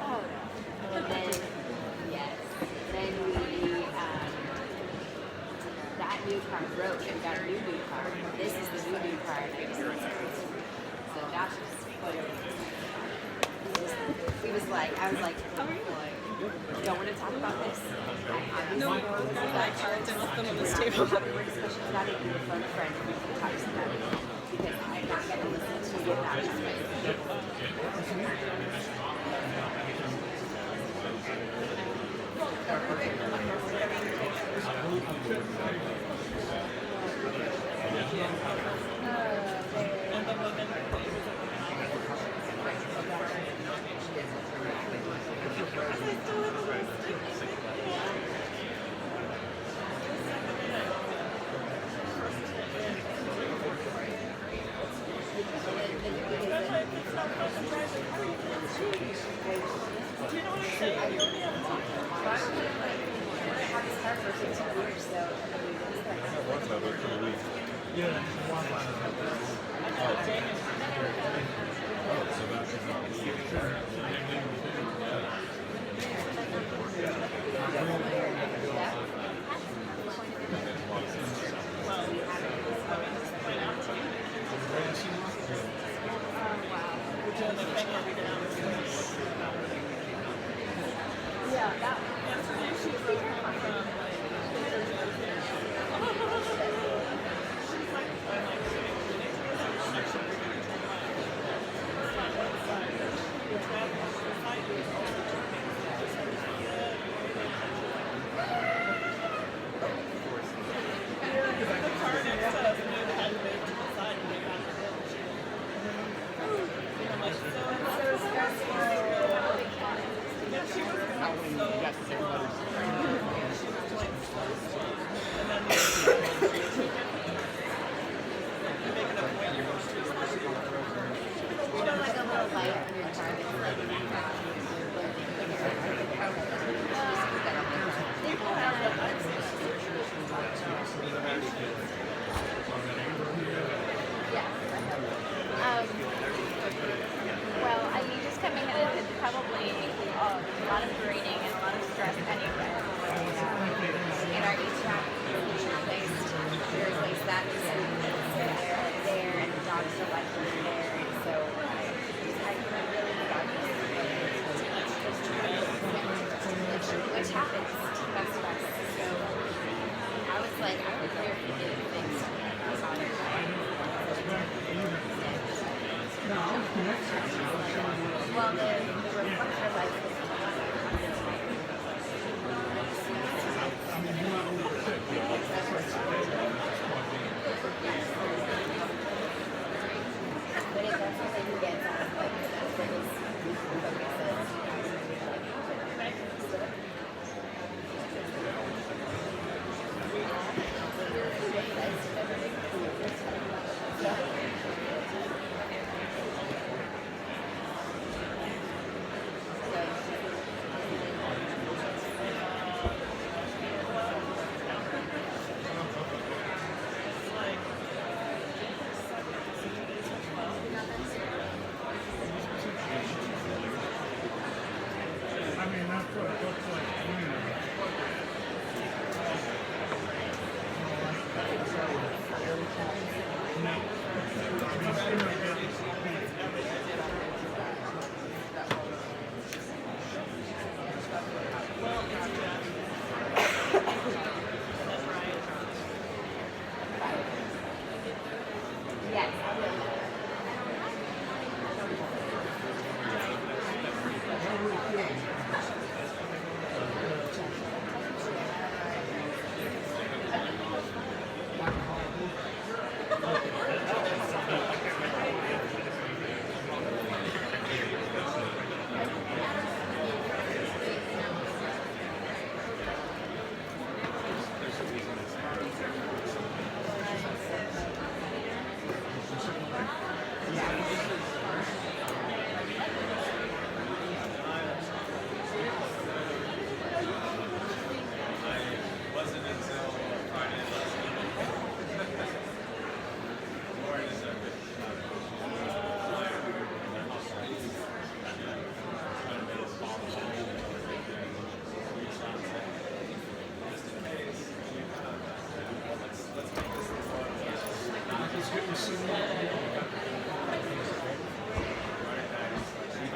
Oh, and then, yes, then we, that new car broke and got a new car. This is the new car, and I just so Josh just put it. He was like, I was like, don't want to talk about this. No, I grabbed my cards and left them on this table. We're having more discussions about it. You phone a friend and we can talk about it because I'm not going to listen to you about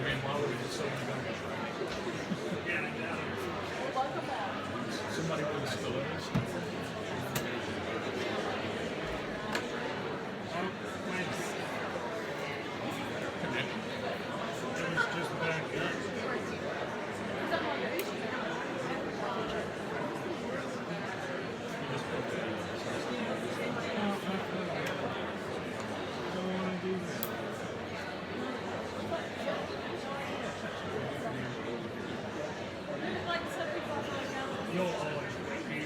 mean, why would we just so many guns? Somebody with a still in this. Connection. It was just back there. You just put that in. Don't want to do that. You'll always be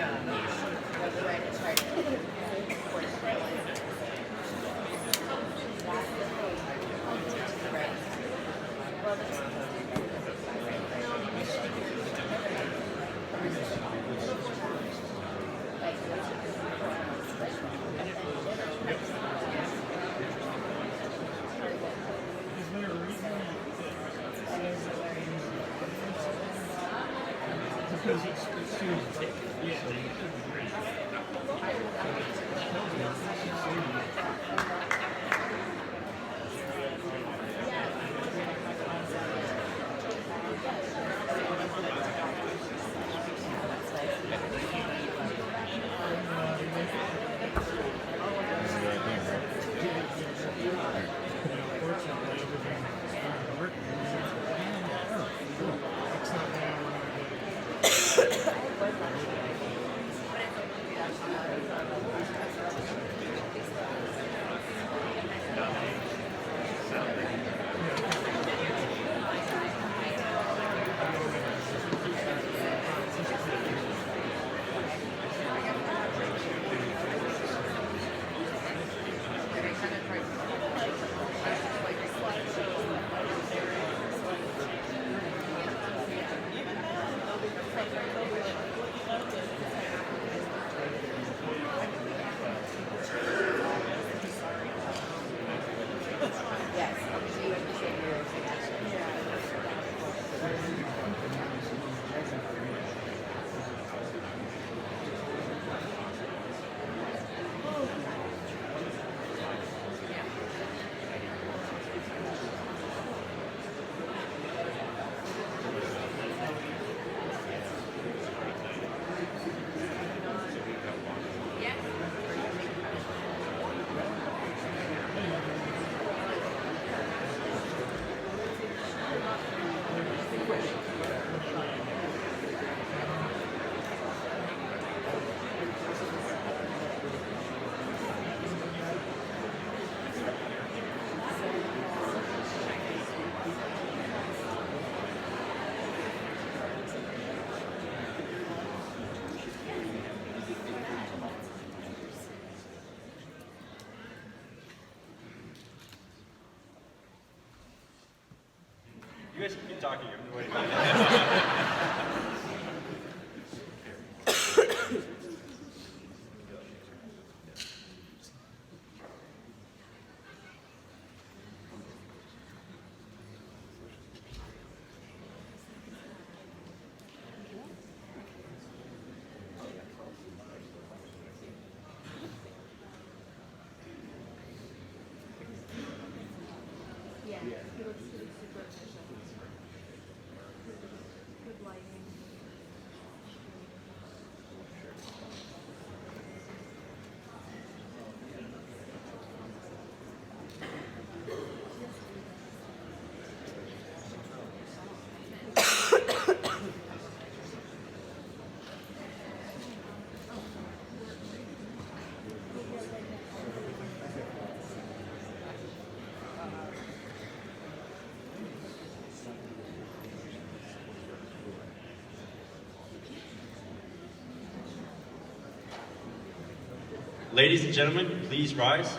Is there a reason because it's too thick? Yeah, so you shouldn't drink. Unfortunately, everything started working. Oh, cool. It's not bad. Yes, we appreciate your suggestion. You guys keep talking. I'm waiting. Yeah, he looks super efficient. Good lighting. Ladies and gentlemen, please rise.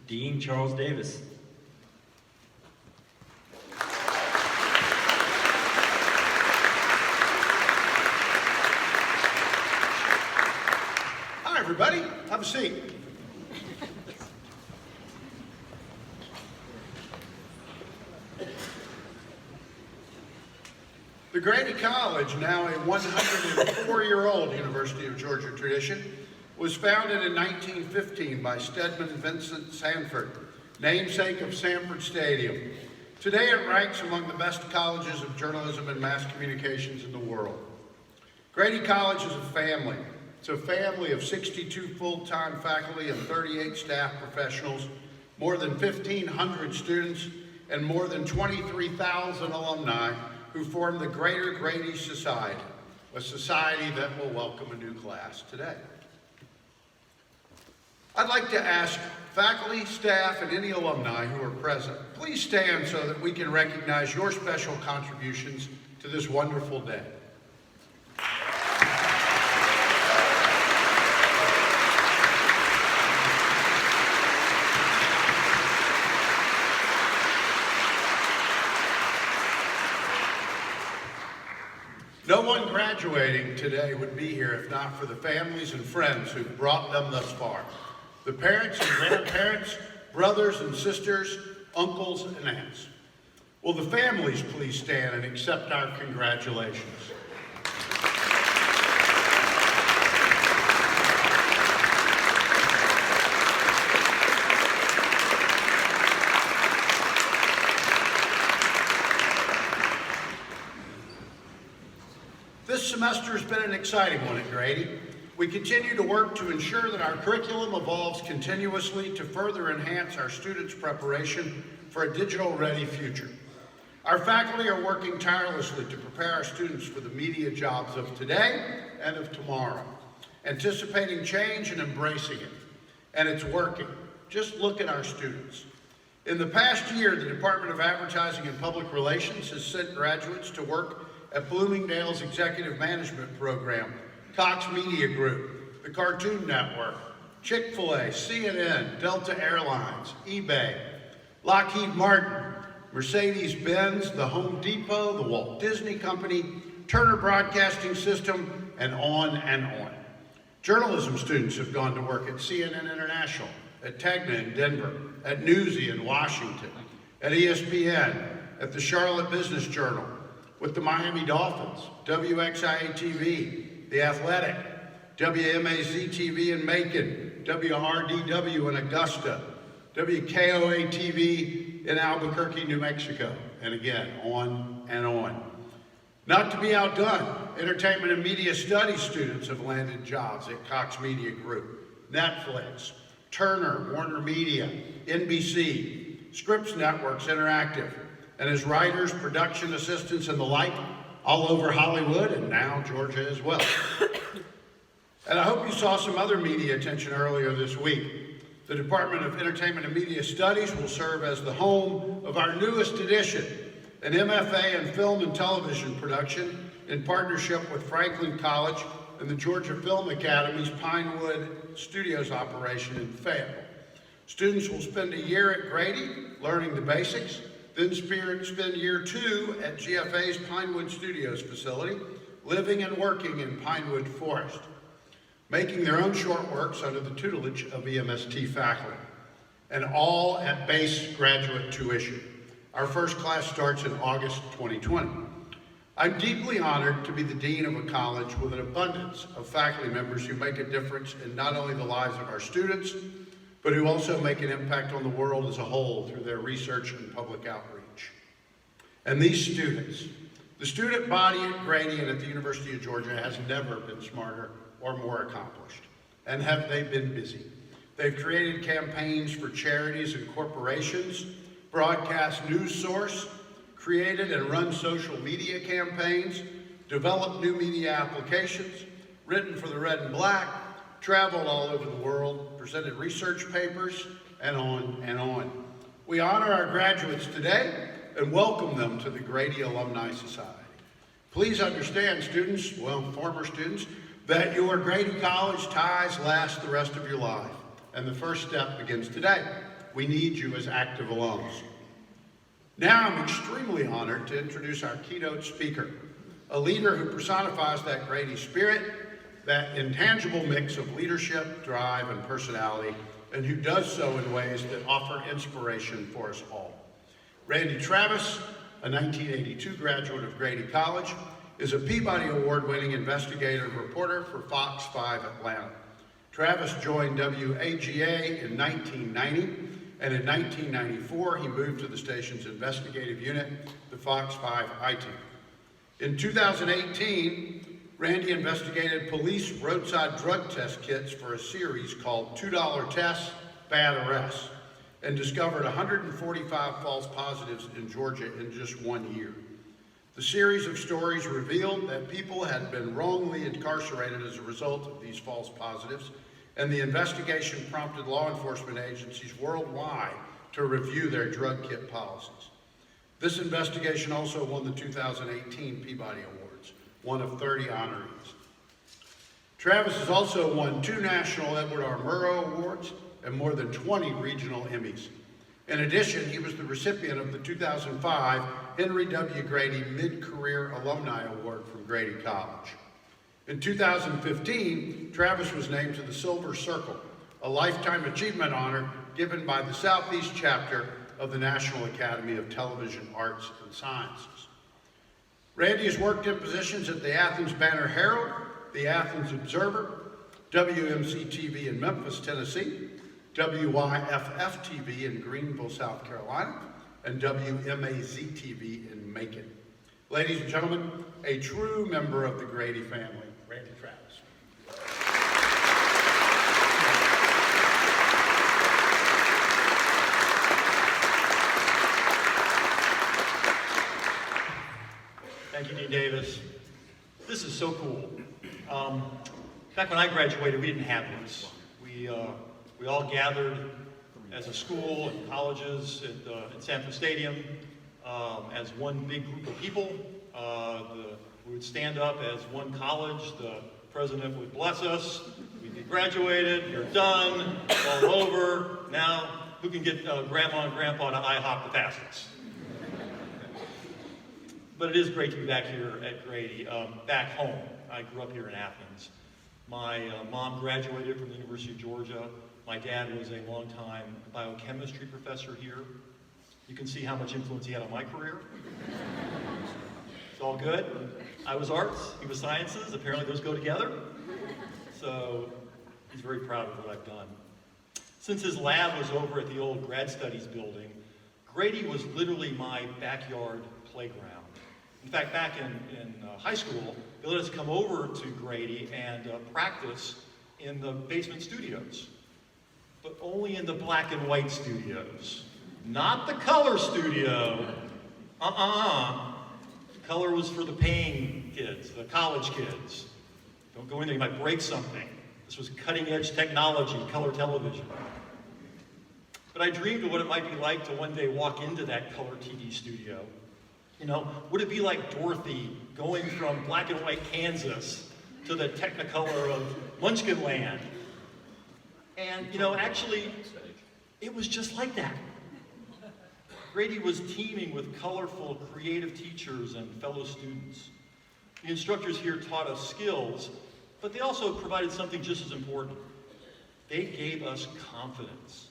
Dean Charles Davis. Hi, everybody. Have a seat. The Grady College, now a 104-year-old University of Georgia tradition, was founded in 1915 by Stedman Vincent Sanford, namesake of Sanford Stadium. Today it ranks among the best colleges of journalism and mass communications in the world. Grady College is a family. It's a family of 62 full-time faculty and 38 staff professionals, more than 1,500 students, and more than 23,000 alumni who form the Greater Grady Society, a society that will welcome a new class today. I'd like to ask faculty, staff, and any alumni who are present, please stand so that we can recognize your special contributions to this wonderful day. No one graduating today would be here if not for the families and friends who brought them thus far. The parents and grandparents, brothers and sisters, uncles and aunts. Will the families please stand and accept our congratulations? This semester has been an exciting one at Grady. We continue to work to ensure that our curriculum evolves continuously to further enhance our students' preparation for a digital-ready future. Our faculty are working tirelessly to prepare our students for the media jobs of today and of tomorrow, anticipating change and embracing it. And it's working. Just look at our students. In the past year, the Department of Advertising and Public Relations has sent graduates to work at Bloomingdale's Executive Management Program, Cox Media Group, the Cartoon Network, Chick-fil-A, CNN, Delta Airlines, eBay, Lockheed Martin, Mercedes-Benz, the Home Depot, the Walt Disney Company, Turner Broadcasting System, and on and on. Journalism students have gone to work at CNN International, at Tegna in Denver, at Newsy in Washington, at ESPN, at the Charlotte Business Journal, with the Miami Dolphins, WXIA-TV, The Athletic, WMAZ-TV in Macon, WRDW in Augusta, WKOA-TV in Albuquerque, New Mexico, and again, on and on. Not to be outdone, entertainment and media studies students have landed jobs at Cox Media Group, Netflix, Turner, Warner Media, NBC, Scripps Networks Interactive, and as writers, production assistants, and the like, all over Hollywood and now Georgia as well. And I hope you saw some other media attention earlier this week. The Department of Entertainment and Media Studies will serve as the home of our newest edition, an MFA in Film and Television Production in partnership with Franklin College and the Georgia Film Academy's Pinewood Studios operation in Fayetteville. Students will spend a year at Grady learning the basics, then spend year 2 at GFA's Pinewood Studios facility, living and working in Pinewood Forest, making their own short works under the tutelage of EMST faculty, and all at base graduate tuition. Our first class starts in August 2020. I'm deeply honored to be the dean of a college with an abundance of faculty members who make a difference in not only the lives of our students, but who also make an impact on the world as a whole through their research and public outreach. And these students, the student body at Grady and at the University of Georgia has never been smarter or more accomplished. And have they been busy? They've created campaigns for charities and corporations, broadcast news source, created and run social media campaigns, developed new media applications, written for the Red and Black, traveled all over the world, presented research papers, and on and on. We honor our graduates today and welcome them to the Grady Alumni Society. Please understand, students, well, former students, that your Grady College ties last the rest of your life, and the first step begins today. We need you as active alums. Now I'm extremely honored to introduce our keynote speaker, a leader who personifies that Grady spirit, that intangible mix of leadership, drive, and personality, and who does so in ways that offer inspiration for us all. Randy Travis, a 1982 graduate of Grady College, is a Peabody Award-winning investigative reporter for Fox 5 Atlanta. Travis joined WAGA in 1990, and in 1994 he moved to the station's investigative unit, the Fox 5 I-Team. In 2018, Randy investigated police roadside drug test kits for a series called $2 Tests, Bad Arrests, and discovered 145 false positives in Georgia in just 1 year. The series of stories revealed that people had been wrongly incarcerated as a result of these false positives, and the investigation prompted law enforcement agencies worldwide to review their drug kit policies. This investigation also won the 2018 Peabody Awards, one of 30 honorees. Travis has also won 2 National Edward R. Murrow Awards and more than 20 regional Emmys. In addition, he was the recipient of the 2005 Henry W. Grady Mid-Career Alumni Award from Grady College. In 2015, Travis was named to the Silver Circle, a lifetime achievement honor given by the Southeast chapter of the National Academy of Television Arts and Sciences. Randy has worked in positions at the Athens Banner Herald, the Athens Observer, WMC-TV in Memphis, Tennessee, WYFF-TV in Greenville, South Carolina, and WMAZ-TV in Macon. Ladies and gentlemen, a true member of the Grady family, Randy Travis. Thank you, Dean Davis. This is so cool. Back when I graduated, we didn't have this. We all gathered as a school and colleges at Sanford Stadium as one big group of people. We would stand up as one college. The president would bless us. We'd be graduated. You're done. It's all over. Now, who can get grandma and grandpa to IHOP the fastest? But it is great to be back here at Grady, back home. I grew up here in Athens. My mom graduated from the University of Georgia. My dad was a longtime biochemistry professor here. You can see how much influence he had on my career. It's all good. I was arts, he was sciences. Apparently those go together. So he's very proud of what I've done. Since his lab was over at the old grad studies building, Grady was literally my backyard playground. In fact, back in high school, they let us come over to Grady and practice in the basement studios, but only in the black and white studios, not the color studio. Color was for the paying kids, the college kids. Don't go in there, you might break something. This was cutting edge technology, color television. But I dreamed of what it might be like to one day walk into that color TV studio. You know, would it be like Dorothy going from black and white Kansas to the Technicolor of Munchkin Land? And, you know, actually, it was just like that. Grady was teeming with colorful, creative teachers and fellow students. The instructors here taught us skills, but they also provided something just as important. They gave us confidence.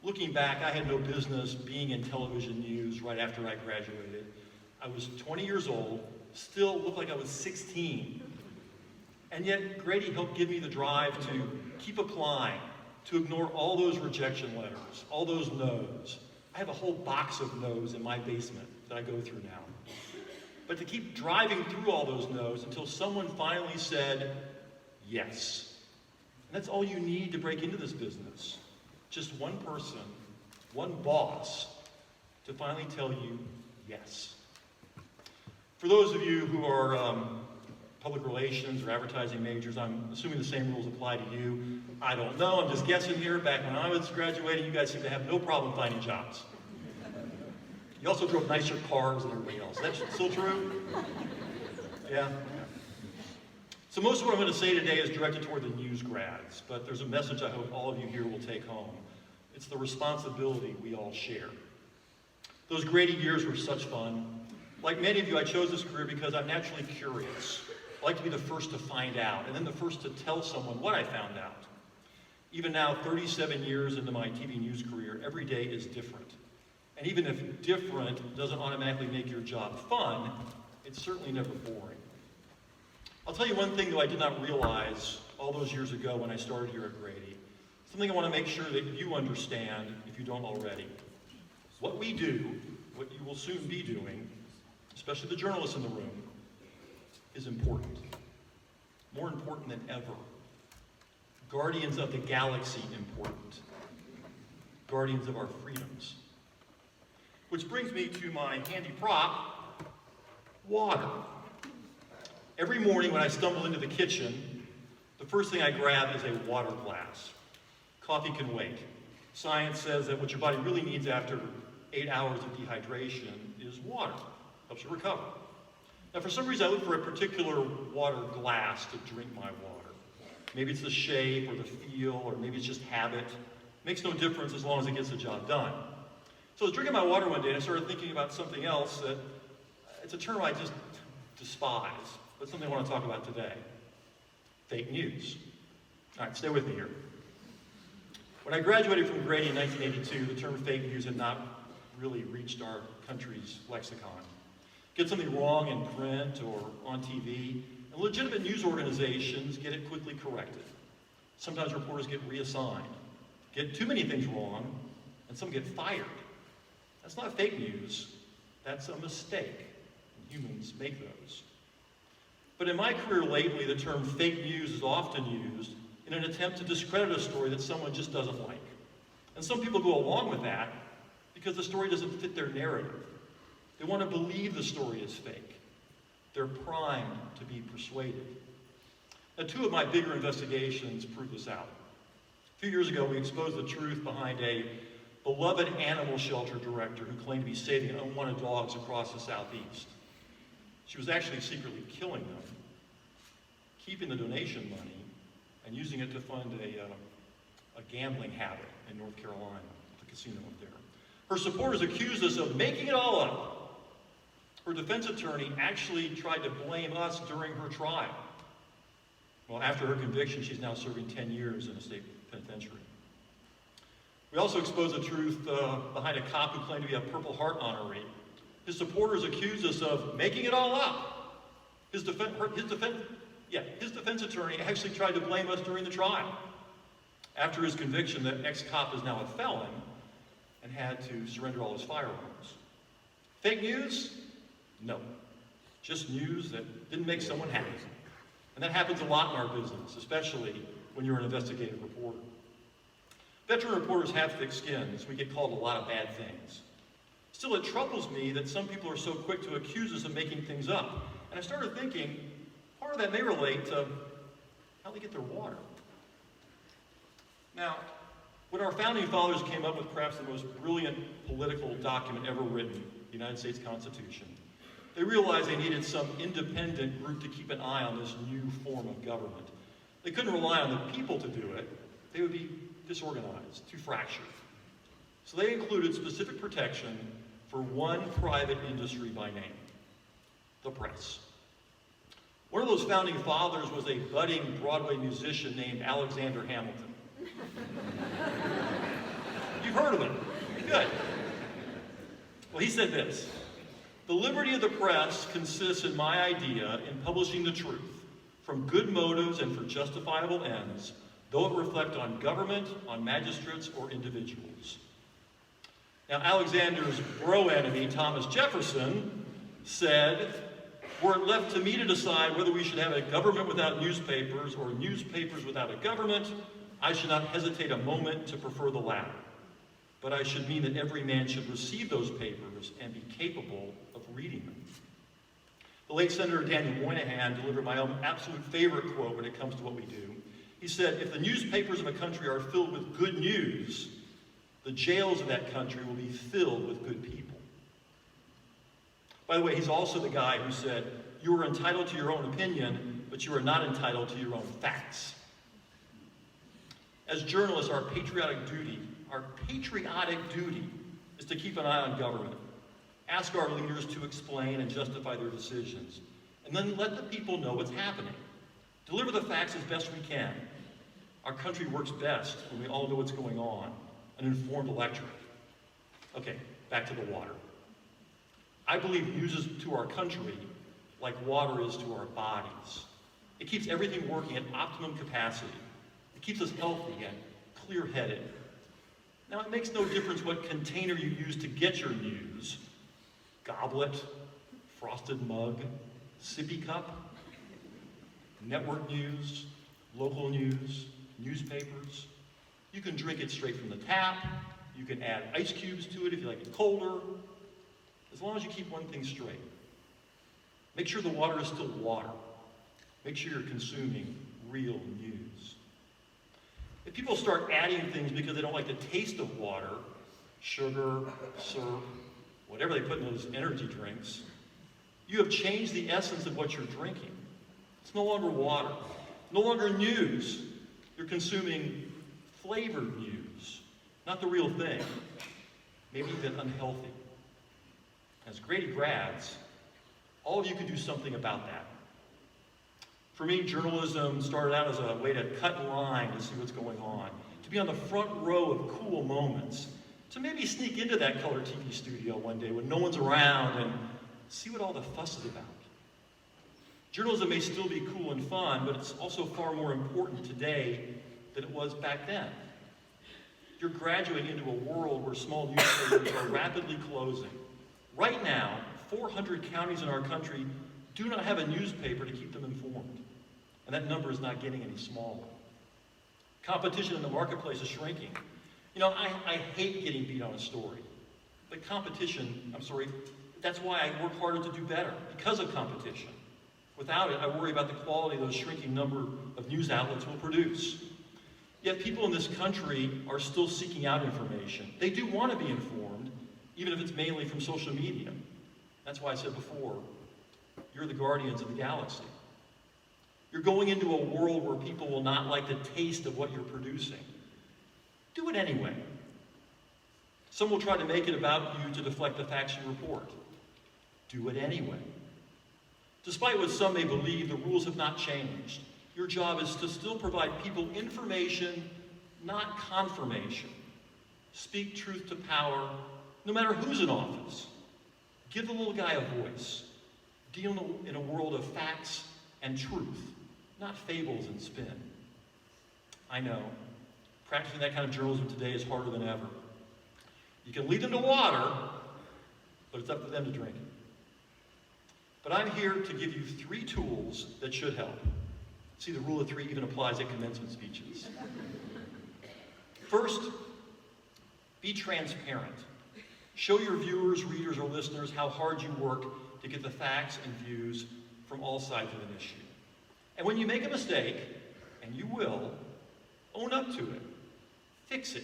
Looking back, I had no business being in television news right after I graduated. I was 20 years old, still looked like I was 16. And yet, Grady helped give me the drive to keep applying, to ignore all those rejection letters, all those no's. I have a whole box of no's in my basement that I go through now. But to keep driving through all those no's until someone finally said yes. And that's all you need to break into this business. Just one person, one boss, to finally tell you yes. For those of you who are public relations or advertising majors, I'm assuming the same rules apply to you. I don't know, I'm just guessing here. Back when I was graduating, you guys seem to have no problem finding jobs. You also drove nicer cars than everybody else. Is that still true? Yeah? So most of what I'm going to say today is directed toward the news grads, but there's a message I hope all of you here will take home. It's the responsibility we all share. Those Grady years were such fun. Like many of you, I chose this career because I'm naturally curious. I like to be the first to find out, and then the first to tell someone what I found out. Even now, 37 years into my TV news career, every day is different. And even if different doesn't automatically make your job fun, it's certainly never boring. I'll tell you one thing, though, I did not realize all those years ago when I started here at Grady. Something I want to make sure that you understand if you don't already. What we do, what you will soon be doing, especially the journalists in the room, is important. More important than ever. Guardians of the galaxy important. Guardians of our freedoms. Which brings me to my handy prop, water. Every morning when I stumble into the kitchen, the first thing I grab is a water glass. Coffee can wait. Science says that what your body really needs after 8 hours of dehydration is water. Helps you recover. Now, for some reason, I look for a particular water glass to drink my water. Maybe it's the shape or the feel, or maybe it's just habit. Makes no difference as long as it gets the job done. So I was drinking my water one day and I started thinking about something else that, it's a term I just despise, but something I want to talk about today. Fake news. All right, stay with me here. When I graduated from Grady in 1982, the term fake news had not really reached our country's lexicon. Get something wrong in print or on TV, and legitimate news organizations get it quickly corrected. Sometimes reporters get reassigned, get too many things wrong, and some get fired. That's not fake news, that's a mistake. Humans make those. But in my career lately, the term fake news is often used in an attempt to discredit a story that someone just doesn't like. And some people go along with that because the story doesn't fit their narrative. They want to believe the story is fake. They're primed to be persuaded. Now, two of my bigger investigations prove this out. A few years ago, we exposed the truth behind a beloved animal shelter director who claimed to be saving unwanted dogs across the Southeast. She was actually secretly killing them, keeping the donation money, and using it to fund a gambling habit in North Carolina, the casino up there. Her supporters accused us of making it all up. Her defense attorney actually tried to blame us during her trial. Well, after her conviction, she's now serving 10 years in a state penitentiary. We also exposed the truth behind a cop who claimed to be a Purple Heart honoree. His supporters accused us of making it all up. His defense attorney actually tried to blame us during the trial. After his conviction, the ex-cop is now a felon and had to surrender all his firearms. Fake news? No. Just news that didn't make someone happy. And that happens a lot in our business, especially when you're an investigative reporter. Veteran reporters have thick skins. We get called a lot of bad things. Still, it troubles me that some people are so quick to accuse us of making things up. And I started thinking, part of that may relate to how they get their water. Now, when our founding fathers came up with perhaps the most brilliant political document ever written, the United States Constitution, they realized they needed some independent group to keep an eye on this new form of government. They couldn't rely on the people to do it. They would be disorganized, too fractured. So they included specific protection for one private industry by name, the press. One of those founding fathers was a budding Broadway musician named Alexander Hamilton. You've heard of him. Good. Well, he said this: "The liberty of the press consists, in my idea, in publishing the truth from good motives and for justifiable ends, though it reflect on government, on magistrates, or individuals." Now, Alexander's bro-enemy, Thomas Jefferson, said, "Were it left to me to decide whether we should have a government without newspapers or newspapers without a government, I should not hesitate a moment to prefer the latter. But I should mean that every man should receive those papers and be capable of reading them." The late Senator Daniel Moynihan delivered my own absolute favorite quote when it comes to what we do. He said, "If the newspapers of a country are filled with good news, the jails of that country will be filled with good people." By the way, he's also the guy who said, "You are entitled to your own opinion, but you are not entitled to your own facts." As journalists, our patriotic duty our patriotic duty is to keep an eye on government. Ask our leaders to explain and justify their decisions. And then let the people know what's happening. Deliver the facts as best we can. Our country works best when we all know what's going on. An informed electorate. Okay, back to the water. I believe news is to our country like water is to our bodies. It keeps everything working at optimum capacity. It keeps us healthy and clear-headed. Now, it makes no difference what container you use to get your news. Goblet, frosted mug, sippy cup, network news, local news, newspapers. You can drink it straight from the tap. You can add ice cubes to it if you like it colder. As long as you keep one thing straight. Make sure the water is still water. Make sure you're consuming real news. If people start adding things because they don't like the taste of water, sugar, syrup, whatever they put in those energy drinks, you have changed the essence of what you're drinking. It's no longer water, no longer news. You're consuming flavored news, not the real thing, maybe even unhealthy. As Grady grads, all of you can do something about that. For me, journalism started out as a way to cut in line to see what's going on, to be on the front row of cool moments, to maybe sneak into that color TV studio one day when no one's around and see what all the fuss is about. Journalism may still be cool and fun, but it's also far more important today than it was back then. You're graduating into a world where small newspapers are rapidly closing. Right now, 400 counties in our country do not have a newspaper to keep them informed. And that number is not getting any smaller. Competition in the marketplace is shrinking. You know, I hate getting beat on a story. But competition, that's why I work harder to do better, because of competition. Without it, I worry about the quality those shrinking number of news outlets will produce. Yet people in this country are still seeking out information. They do want to be informed, even if it's mainly from social media. That's why I said before, you're the guardians of the galaxy. You're going into a world where people will not like the taste of what you're producing. Do it anyway. Some will try to make it about you to deflect the facts you report. Do it anyway. Despite what some may believe, the rules have not changed. Your job is to still provide people information, not confirmation. Speak truth to power, no matter who's in office. Give the little guy a voice. Deal in a world of facts and truth, not fables and spin. I know, practicing that kind of journalism today is harder than ever. You can lead them to water, but it's up to them to drink it. But I'm here to give you 3 tools that should help. See, the rule of 3 even applies at commencement speeches. First, be transparent. Show your viewers, readers, or listeners how hard you work to get the facts and views from all sides of an issue. And when you make a mistake, and you will, own up to it. Fix it.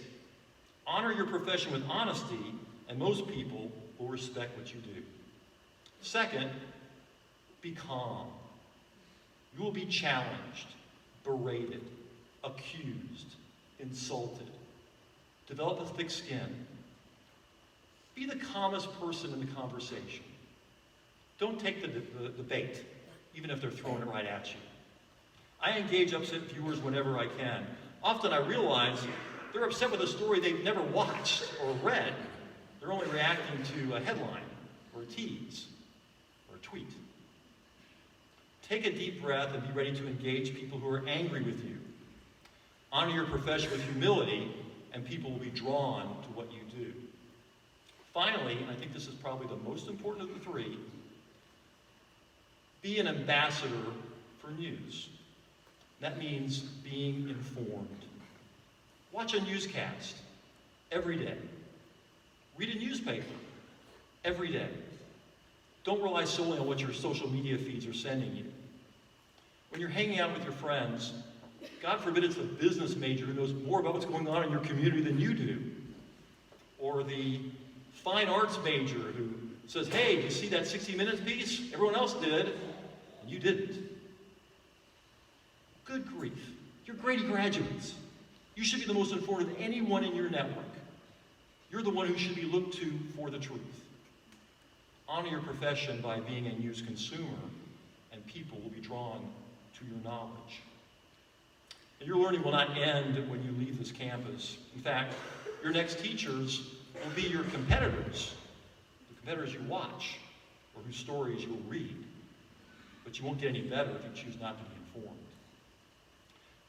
Honor your profession with honesty, and most people will respect what you do. Second, be calm. You will be challenged, berated, accused, insulted. Develop a thick skin. Be the calmest person in the conversation. Don't take the bait, even if they're throwing it right at you. I engage upset viewers whenever I can. Often I realize they're upset with a story they've never watched or read. They're only reacting to a headline or a tease or a tweet. Take a deep breath and be ready to engage people who are angry with you. Honor your profession with humility, and people will be drawn to what you do. Finally, and I think this is probably the most important of the 3, be an ambassador for news. That means being informed. Watch a newscast every day. Read a newspaper every day. Don't rely solely on what your social media feeds are sending you. When you're hanging out with your friends, God forbid it's the business major who knows more about what's going on in your community than you do. Or the fine arts major who says, hey, did you see that 60 Minutes piece? Everyone else did, and you didn't. Good grief. You're Grady graduates. You should be the most informed of anyone in your network. You're the one who should be looked to for the truth. Honor your profession by being a news consumer, and people will be drawn to your knowledge. And your learning will not end when you leave this campus. In fact, your next teachers will be your competitors, the competitors you watch, or whose stories you'll read. But you won't get any better if you choose not to be informed.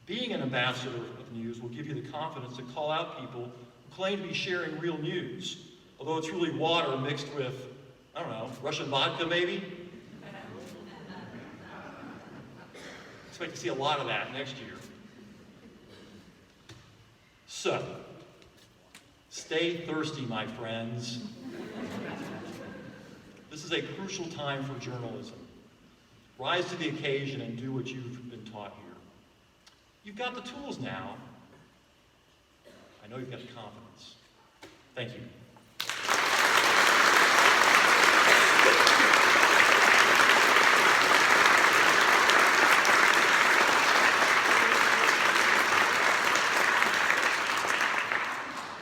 Being an ambassador of news will give you the confidence to call out people who claim to be sharing real news, although it's really water mixed with, I don't know, Russian vodka maybe? Expect to see a lot of that next year. So, stay thirsty, my friends. This is a crucial time for journalism. Rise to the occasion and do what you've been taught here. You've got the tools now. I know you've got the confidence. Thank you.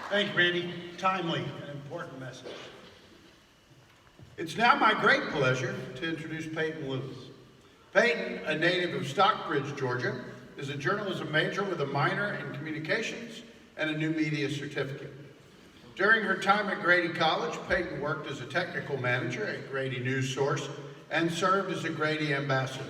Thank you, Randy. Timely and important message. It's now my great pleasure to introduce Peyton Lewis. Peyton, a native of Stockbridge, Georgia, is a journalism major with a minor in communications and a new media certificate. During her time at Grady College, Peyton worked as a technical manager at Grady News Source and served as a Grady ambassador.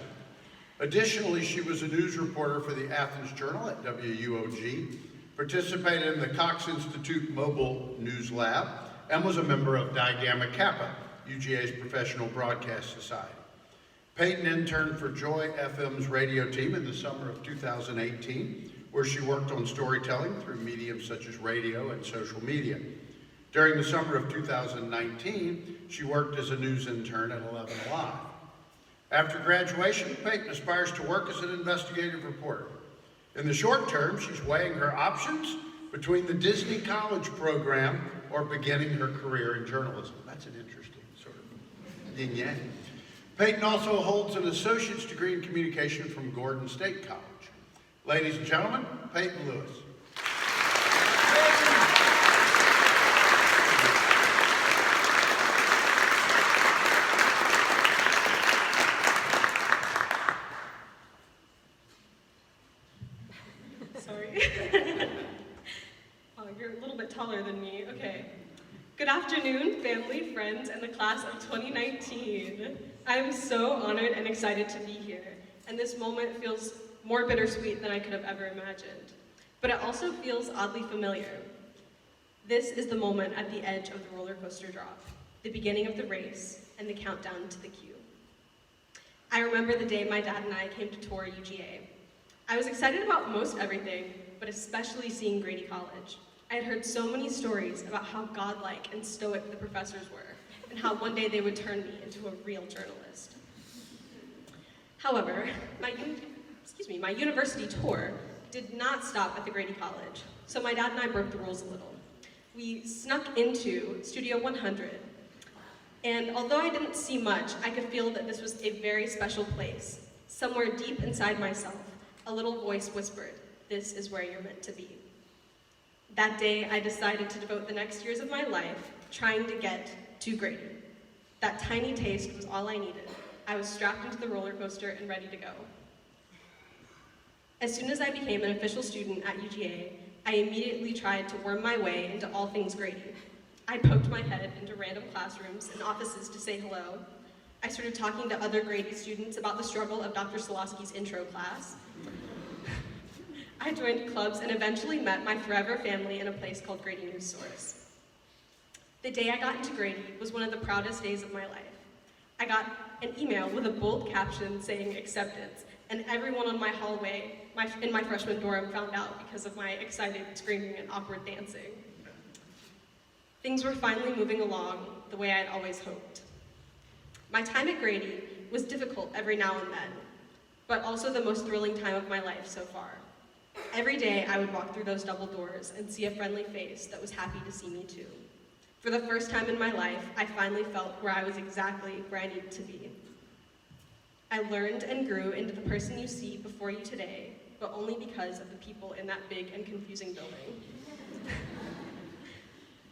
Additionally, she was a news reporter for the Athens Journal at WUOG, participated in the Cox Institute Mobile News Lab, and was a member of Di Gamma Kappa, UGA's professional broadcast society. Peyton interned for Joy FM's radio team in the summer of 2018, where she worked on storytelling through mediums such as radio and social media. During the summer of 2019, she worked as a news intern at 11 Alive. After graduation, Peyton aspires to work as an investigative reporter. In the short term, she's weighing her options between the Disney College program or beginning her career in journalism. That's an interesting sort of yin-yang. Peyton also holds an associate's degree in communication from Gordon State College. Ladies and gentlemen, Peyton Lewis. Sorry. Oh, you're a little bit taller than me. Okay. Good afternoon, family, friends, and the class of 2019. I am so honored and excited to be here, and this moment feels more bittersweet than I could have ever imagined. But it also feels oddly familiar. This is the moment at the edge of the roller coaster drop, the beginning of the race, and the countdown to the queue. I remember the day my dad and I came to tour UGA. I was excited about most everything, but especially seeing Grady College. I had heard so many stories about how godlike and stoic the professors were, and how one day they would turn me into a real journalist. However, my university tour did not stop at the Grady College, so my dad and I broke the rules a little. We snuck into Studio 100, and although I didn't see much, I could feel that this was a very special place. Somewhere deep inside myself, a little voice whispered, "This is where you're meant to be." That day, I decided to devote the next years of my life trying to get to Grady. That tiny taste was all I needed. I was strapped into the roller coaster and ready to go. As soon as I became an official student at UGA, I immediately tried to worm my way into all things Grady. I poked my head into random classrooms and offices to say hello. I started talking to other Grady students about the struggle of Dr. Solosky's intro class. I joined clubs and eventually met my forever family in a place called Grady News Source. The day I got into Grady was one of the proudest days of my life. I got an email with a bold caption saying acceptance, and everyone on my hallway in my freshman dorm found out because of my excited screaming and awkward dancing. Things were finally moving along the way I'd always hoped. My time at Grady was difficult every now and then, but also the most thrilling time of my life so far. Every day I would walk through those double doors and see a friendly face that was happy to see me too. For the first time in my life, I finally felt where I was exactly where I needed to be. I learned and grew into the person you see before you today, but only because of the people in that big and confusing building.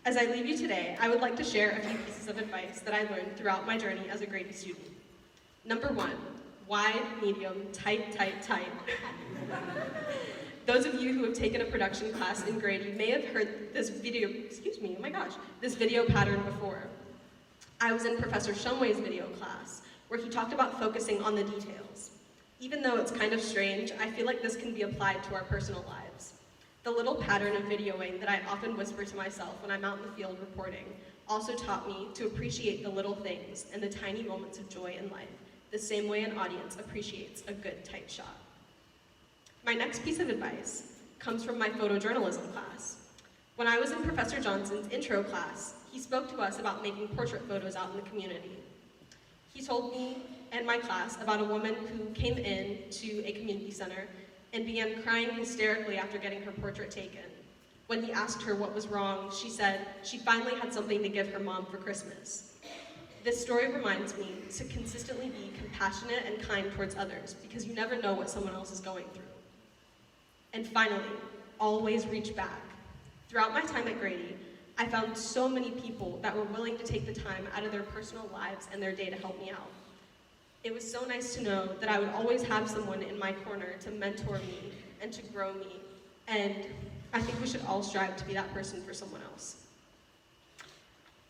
As I leave you today, I would like to share a few pieces of advice that I learned throughout my journey as a Grady student. Number 1, wide, medium, tight, tight, tight. Those of you who have taken a production class in Grady may have heard this video, this video pattern before. I was in Professor Shumway's video class, where he talked about focusing on the details. Even though it's kind of strange, I feel like this can be applied to our personal lives. The little pattern of videoing that I often whisper to myself when I'm out in the field reporting also taught me to appreciate the little things and the tiny moments of joy in life, the same way an audience appreciates a good tight shot. My next piece of advice comes from my photojournalism class. When I was in Professor Johnson's intro class, he spoke to us about making portrait photos out in the community. He told me and my class about a woman who came in to a community center and began crying hysterically after getting her portrait taken. When he asked her what was wrong, she said she finally had something to give her mom for Christmas. This story reminds me to consistently be compassionate and kind towards others, because you never know what someone else is going through. And finally, always reach back. Throughout my time at Grady, I found so many people that were willing to take the time out of their personal lives and their day to help me out. It was so nice to know that I would always have someone in my corner to mentor me and to grow me, and I think we should all strive to be that person for someone else.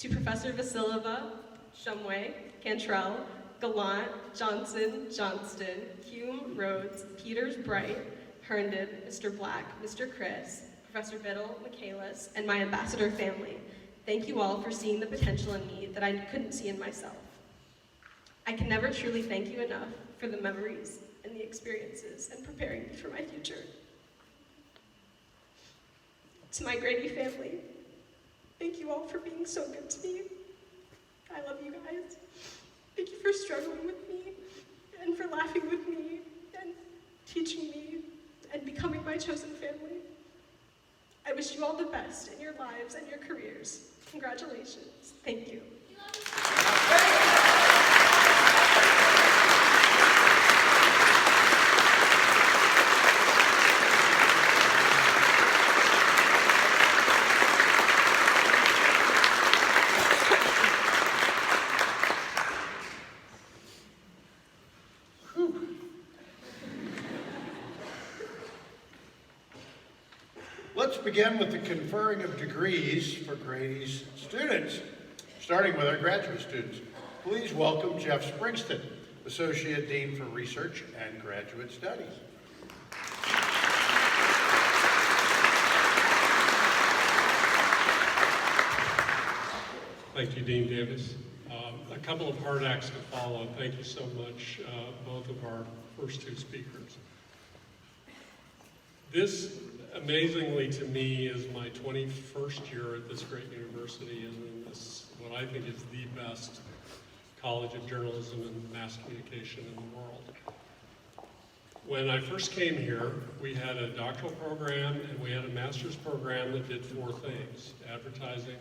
To Professor Vasileva, Shumway, Cantrell, Gallant, Johnson, Johnston, Hume, Rhodes, Peters, Bright, Herndon, Mr. Black, Mr. Chris, Professor Biddle, Michaelis, and my ambassador family, thank you all for seeing the potential in me that I couldn't see in myself. I can never truly thank you enough for the memories and the experiences and preparing me for my future. To my Grady family, thank you all for being so good to me. I love you guys. Thank you for struggling with me and for laughing with me and teaching me and becoming my chosen family. I wish you all the best in your lives and your careers. Congratulations. Thank you. Let's begin with the conferring of degrees for Grady's students, starting with our graduate students. Please welcome Jeff Springston, Associate Dean for Research and Graduate Studies. Thank you, Dean Davis. A couple of hard acts to follow. Thank you so much, both of our first two speakers. This, amazingly to me, is my 21st year at this great university and in this, what I think is the best college of journalism and mass communication in the world. When I first came here, we had a doctoral program and we had a master's program that did 4 things: advertising,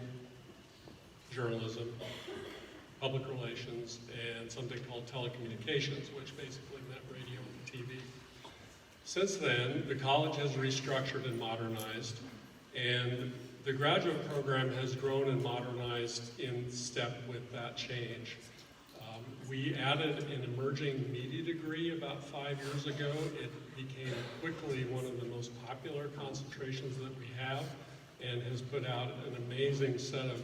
journalism, public relations, and something called telecommunications, which basically meant radio and TV. Since then, the college has restructured and modernized, and the graduate program has grown and modernized in step with that change. We added an emerging media degree about 5 years ago. It became quickly one of the most popular concentrations that we have, and has put out an amazing set of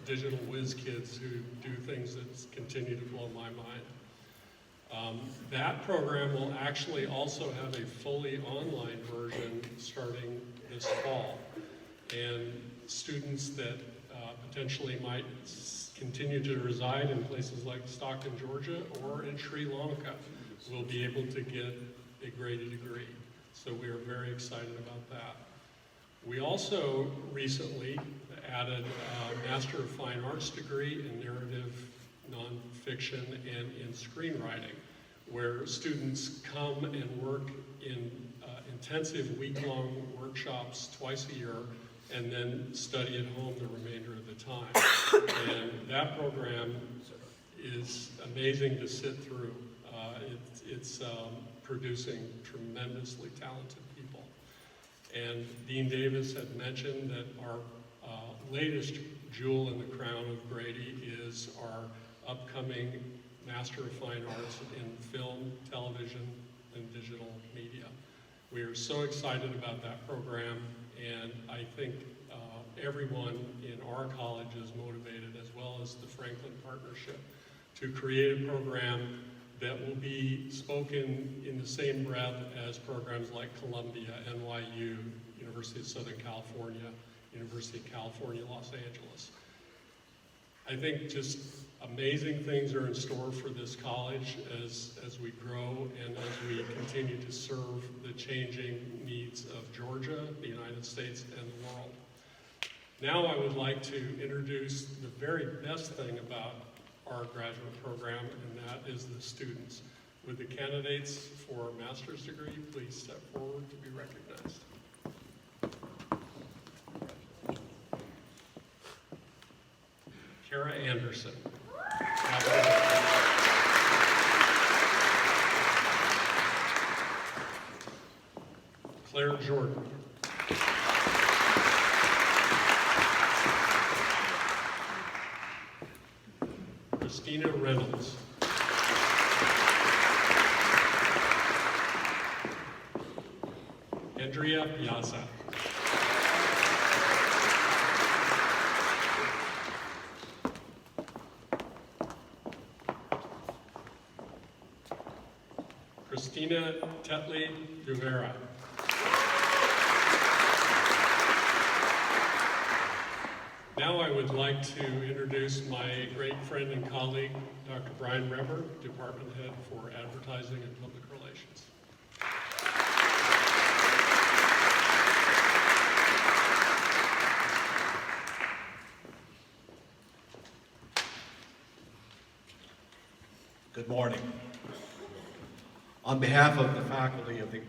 digital whiz kids who do things that continue to blow my mind. That program will actually also have a fully online version starting this fall. And students that potentially might continue to reside in places like Stockton, Georgia, or in Sri Lanka will be able to get a Grady degree. So we are very excited about that. We also recently added a Master of Fine Arts degree in narrative nonfiction and in screenwriting, where students come and work in intensive week-long workshops twice a year and then study at home the remainder of the time. And that program is amazing to sit through. It's producing tremendously talented people. And Dean Davis had mentioned that our latest jewel in the crown of Grady is our upcoming Master of Fine Arts in Film, Television, and Digital Media. We are so excited about that program, and I think everyone in our college is motivated, as well as the Franklin Partnership, to create a program that will be spoken in the same breath as programs like Columbia, NYU, University of Southern California, University of California, Los Angeles. I think just amazing things are in store for this college as we grow and as we continue to serve the changing needs of Georgia, the United States, and the world. Now I would like to introduce the very best thing about our graduate program, and that is the students. Would the candidates for a master's degree please step forward to be recognized? Kara Anderson. Claire Jordan. Christina Reynolds. Andrea Piazza. Christina Tetley Rivera. Now I would like to introduce my great friend and colleague, Dr. Brian Reber, Department Head for Advertising and Public Relations. Good morning. On behalf of the faculty of the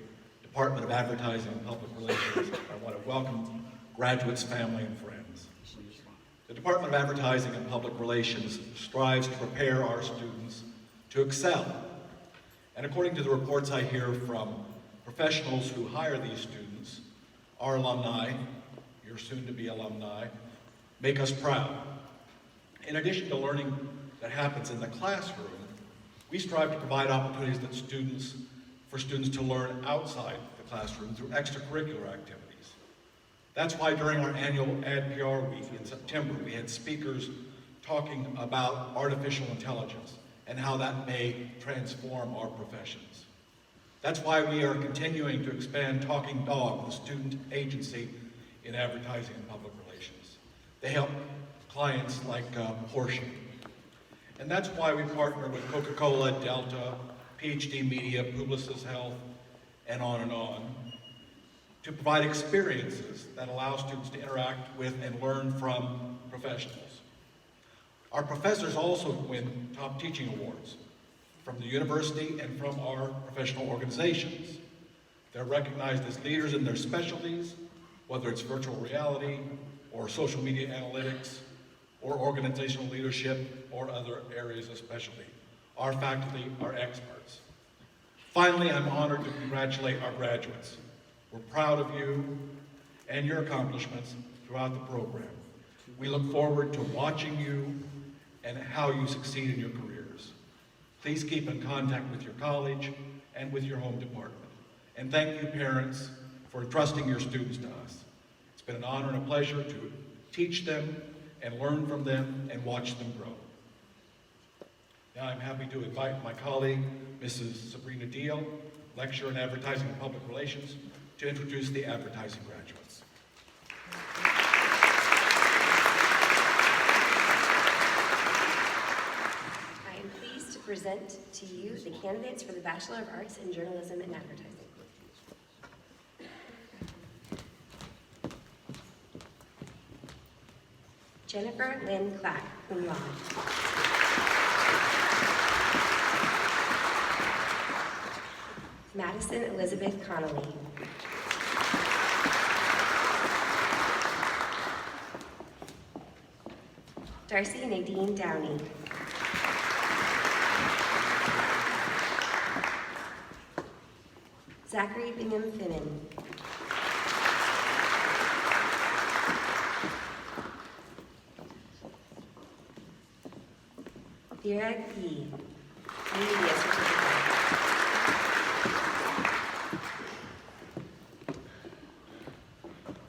Department of Advertising and Public Relations, I want to welcome graduates, family, and friends. The Department of Advertising and Public Relations strives to prepare our students to excel. And according to the reports I hear from professionals who hire these students, our alumni, your soon-to-be alumni, make us proud. In addition to learning that happens in the classroom, we strive to provide opportunities for students to learn outside the classroom through extracurricular activities. That's why during our annual AdPR week in September, we had speakers talking about artificial intelligence and how that may transform our professions. That's why we are continuing to expand Talking Dog, the student agency in advertising and public relations. They help clients like Porsche. And that's why we partner with Coca-Cola, Delta, PhD Media, Publicis Health, and on, to provide experiences that allow students to interact with and learn from professionals. Our professors also win top teaching awards from the university and from our professional organizations. They're recognized as leaders in their specialties, whether it's virtual reality or social media analytics or organizational leadership or other areas of specialty. Our faculty are experts. Finally, I'm honored to congratulate our graduates. We're proud of you and your accomplishments throughout the program. We look forward to watching you and how you succeed in your careers. Please keep in contact with your college and with your home department. And thank you, parents, for entrusting your students to us. It's been an honor and a pleasure to teach them and learn from them and watch them grow. Now I'm happy to invite my colleague, Mrs. Sabrina Deal, lecturer in advertising and public relations, to introduce the advertising graduates. I am pleased to present to you the candidates for the Bachelor of Arts in Journalism and Advertising. Jennifer Lynn Clack, cum laude. Madison Elizabeth Connolly. Darcy Nadine Downey. Zachary Bingham Finnan. Kira Yee, Media Certificate.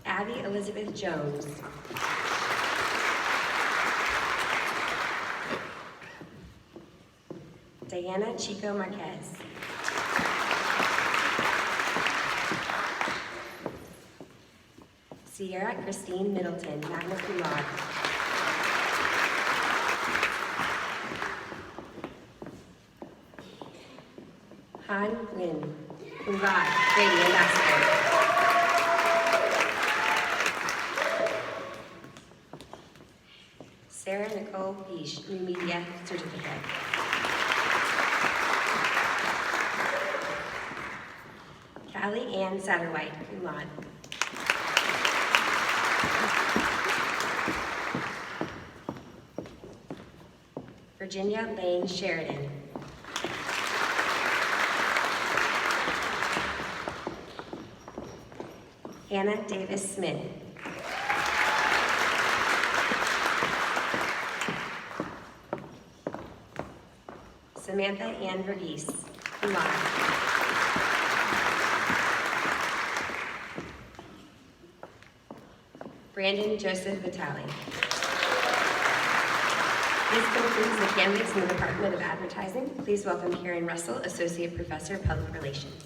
Abby Elizabeth Jones. Diana Chico Marquez. Sierra Christine Middleton, magna cum laude. Han Nguyen, cum laude, Grady Ambassador. Sarah Nicole Bish, New Media Certificate. Callie Ann Satterwhite, cum laude. Virginia Lane Sheridan. Hannah Davis Smith. Samantha Ann Verghese, cum laude. Brandon Joseph Vitale. This concludes the candidates in the Department of Advertising. Please welcome Karen Russell, Associate Professor of Public Relations.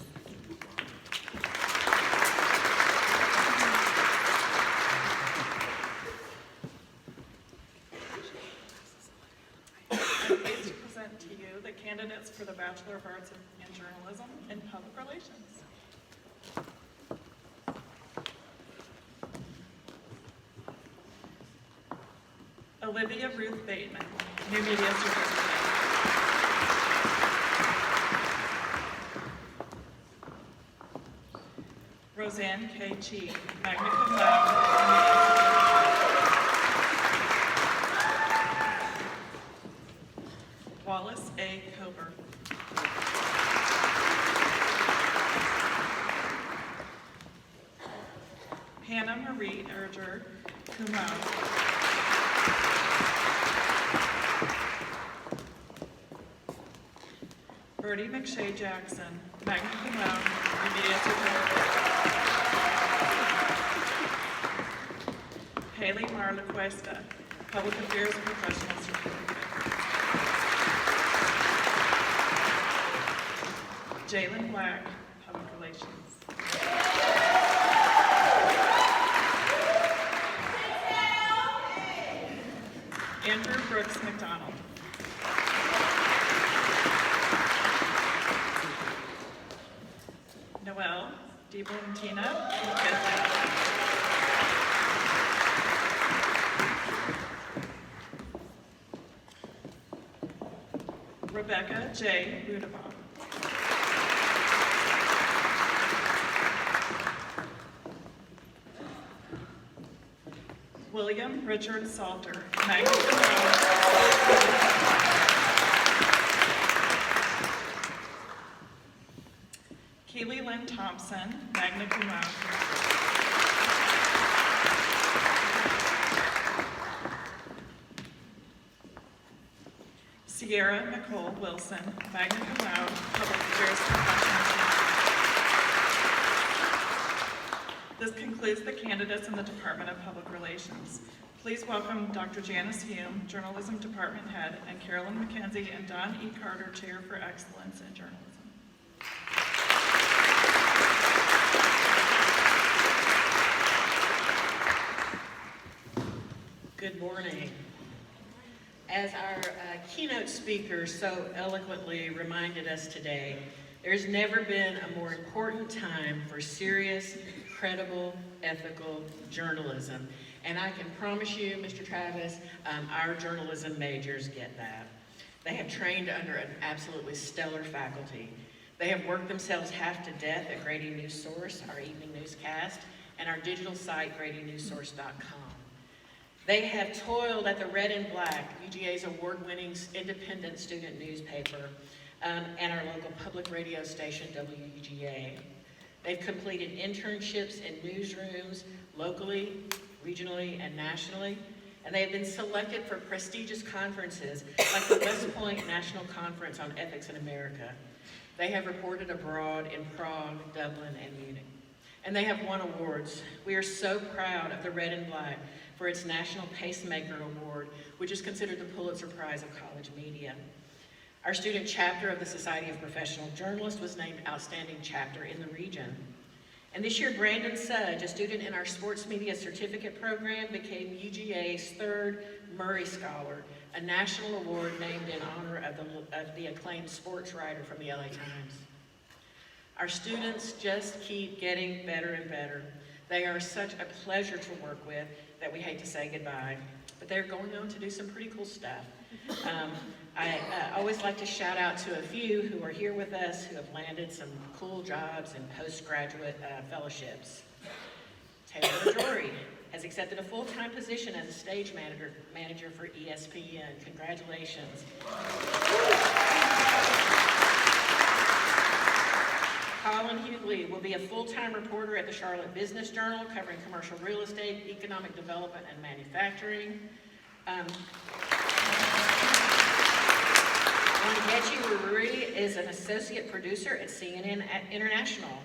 I'm pleased to present to you the candidates for the Bachelor of Arts in Journalism and Public Relations. Olivia Ruth Bateman, New Media Certificate. Roseanne K. Chi, magna cum laude, New Media Certificate. Wallace A. Coburn. Hannah Marie Erger, cum laude. Bertie McShay Jackson, magna cum laude, New Media Certificate. Haley Marla Cuesta, Public Affairs and Professional Certificate. Jalen Black, Public Relations. Andrew Brooks McDonald. Noelle DiBontina, Rebecca J. Rudebaum. William Richard Salter, magna cum laude. Keely Lynn Thompson, magna cum laude. Sierra Nicole Wilson, magna cum laude, Public Affairs Professional Certificate. This concludes the candidates in the Department of Public Relations. Please welcome Dr. Janice Hume, Journalism Department Head, and Carolyn McKenzie and Don E. Carter, Chair for Excellence in Journalism. Good morning. As our keynote speaker so eloquently reminded us today, there's never been a more important time for serious, credible, ethical journalism. And I can promise you, Mr. Travis, our journalism majors get that. They have trained under an absolutely stellar faculty. They have worked themselves half to death at Grady News Source, our evening newscast, and our digital site, GradyNewsSource.com. They have toiled at the Red and Black, UGA's award-winning independent student newspaper, and our local public radio station, WUGA. They've completed internships in newsrooms locally, regionally, and nationally, and they have been selected for prestigious conferences like the West Point National Conference on Ethics in America. They have reported abroad in Prague, Dublin, and Munich, and they have won awards. We are so proud of the Red and Black for its National Pacemaker Award, which is considered the Pulitzer Prize of college media. Our student chapter of the Society of Professional Journalists was named Outstanding Chapter in the region. And this year, Brandon Sudge, a student in our Sports Media Certificate program, became UGA's third Murray Scholar, a national award named in honor of the acclaimed sports writer from the LA Times. Our students just keep getting better and better. They are such a pleasure to work with that we hate to say goodbye, but they're going on to do some pretty cool stuff. I always like to shout out to a few who are here with us who have landed some cool jobs and postgraduate fellowships. Taylor Jory has accepted a full-time position as a stage manager for ESPN. Congratulations. Colin Hughley will be a full-time reporter at the Charlotte Business Journal, covering commercial real estate, economic development, and manufacturing. Wangechi Ruri is an associate producer at CNN International.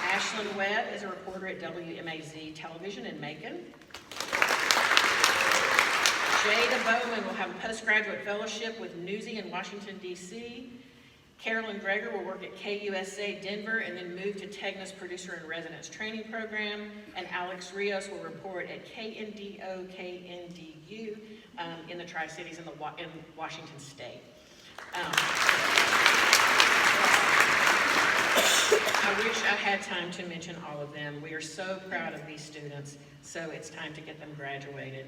Ashlyn Webb is a reporter at WMAZ Television in Macon. Jada Bowman will have a postgraduate fellowship with Newsy in Washington, D.C. Carolyn Greger will work at KUSA Denver and then move to Tegna's Producer in Residence Training Program. And Alex Rios will report at KNDO, KNDU in the Tri-Cities in Washington State. I wish I had time to mention all of them. We are so proud of these students, so it's time to get them graduated.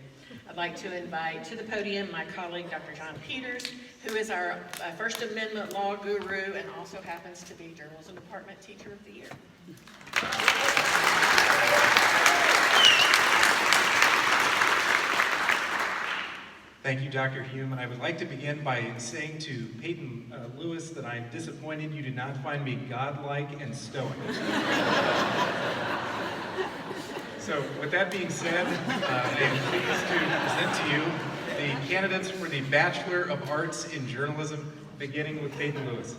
I'd like to invite to the podium my colleague, Dr. John Peters, who is our First Amendment law guru and also happens to be Journalism Department Teacher of the Year. Thank you, Dr. Hume, and I would like to begin by saying to Peyton Lewis that I'm disappointed you did not find me godlike and stoic. So, with that being said, I am pleased to present to you the candidates for the Bachelor of Arts in Journalism, beginning with Peyton Lewis.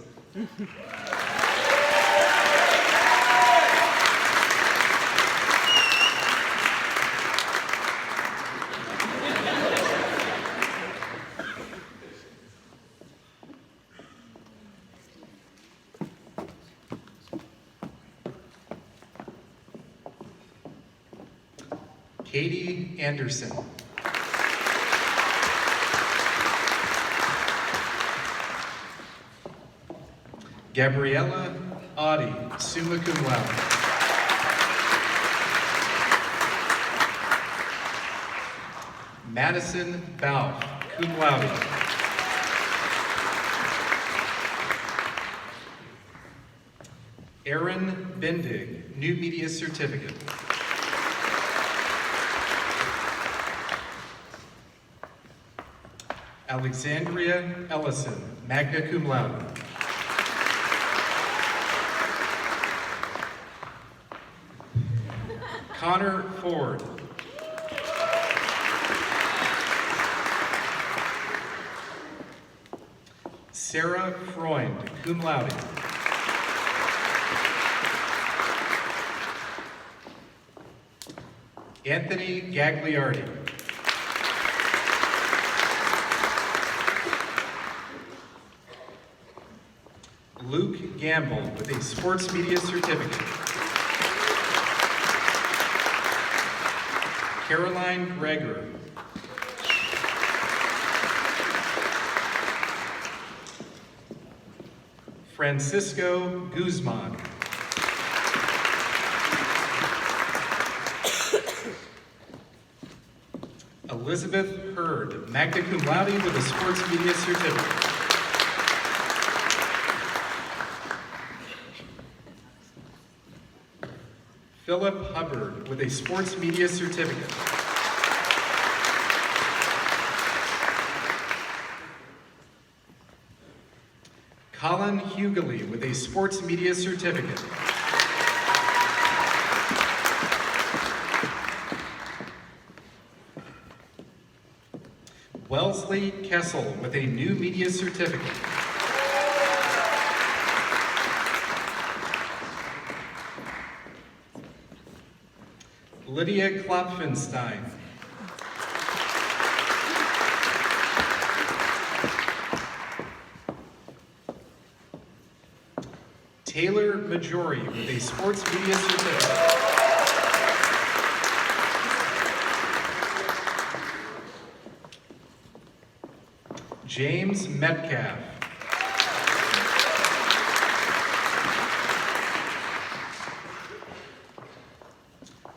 Katie Anderson. Gabriella Audi, summa cum laude. Madison Bauf, cum laude. Aaron Bendig, New Media Certificate. Alexandria Ellison, magna cum laude. Connor Ford. Sarah Freund, cum laude. Anthony Gagliardi. Luke Gamble with a Sports Media Certificate. Caroline Greger. Francisco Guzman. Elizabeth Hurd, magna cum laude with a Sports Media Certificate. Philip Hubbard with a Sports Media Certificate. Colin Hughley with a Sports Media Certificate. Wellesley Kessel with a new media certificate. Lydia Klopfenstein. Taylor Majori with a sports media certificate. James Metcalf.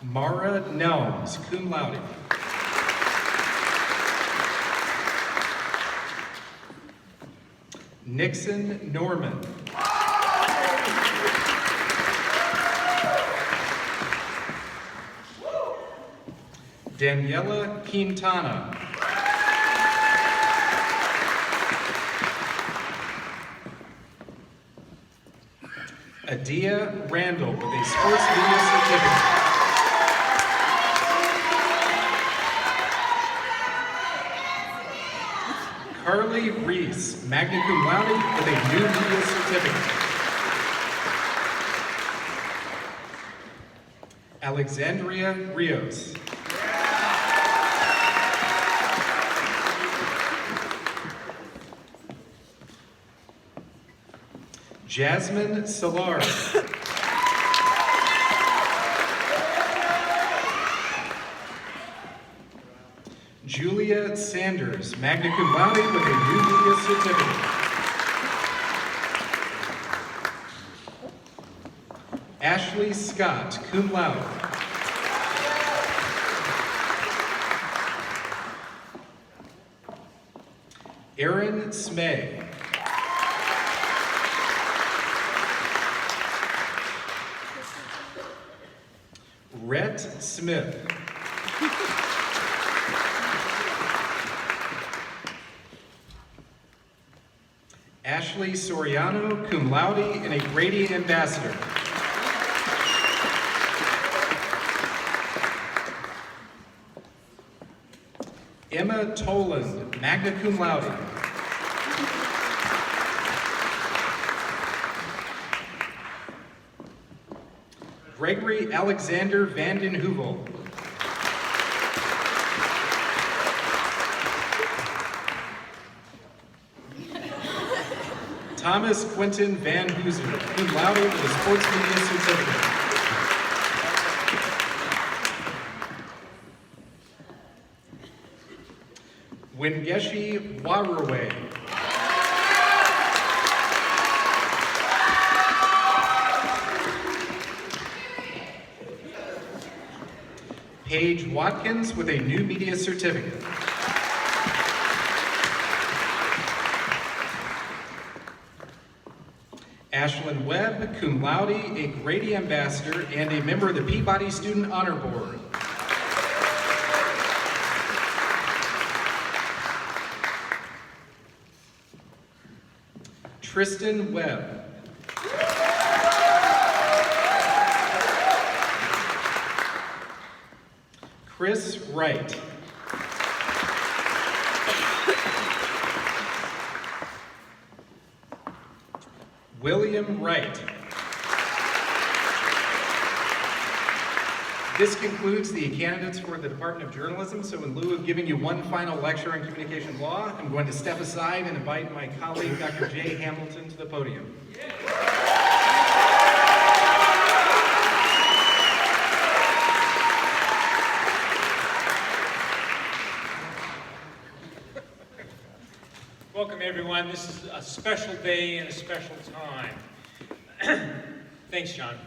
Mara Nelms, cum laude. Nixon Norman. Daniela Quintana. Adia Randall with a sports media certificate. Carly Reese, magna cum laude with a new media certificate. Alexandria Rios. Jasmine Salar. Julia Sanders, magna cum laude with a new media certificate. Ashley Scott, cum laude. Aaron Smay. Rhett Smith. Ashley Soriano, cum laude, and a Grady Ambassador. Emma Toland, magna cum laude. Gregory Alexander Vanden Heuvel. Thomas Quentin Van Hooser, cum laude with a sports media certificate. Wingeshi Warraway. Paige Watkins with a new media certificate. Ashlyn Webb, cum laude, a Grady Ambassador, and a member of the Peabody Student Honor Board. Tristan Webb. Chris Wright. William Wright. This concludes the candidates for the Department of Journalism. So in lieu of giving you one final lecture on communication law, I'm going to step aside and invite my colleague, Dr. Jay Hamilton, to the podium. Welcome, everyone. This is a special day and a special time. Thanks, John.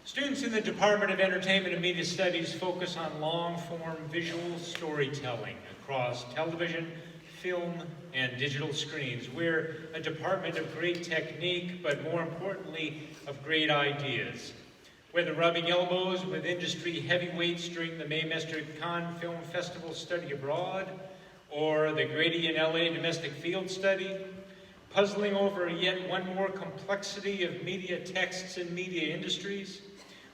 Students in the Department of Entertainment and Media Studies focus on long-form visual storytelling across television, film, and digital screens. We're a department of great technique, but more importantly, of great ideas. Whether rubbing elbows with industry heavyweights during the Maymester Cannes Film Festival study abroad, or the Grady in LA domestic field study, puzzling over yet one more complexity of media texts and media industries,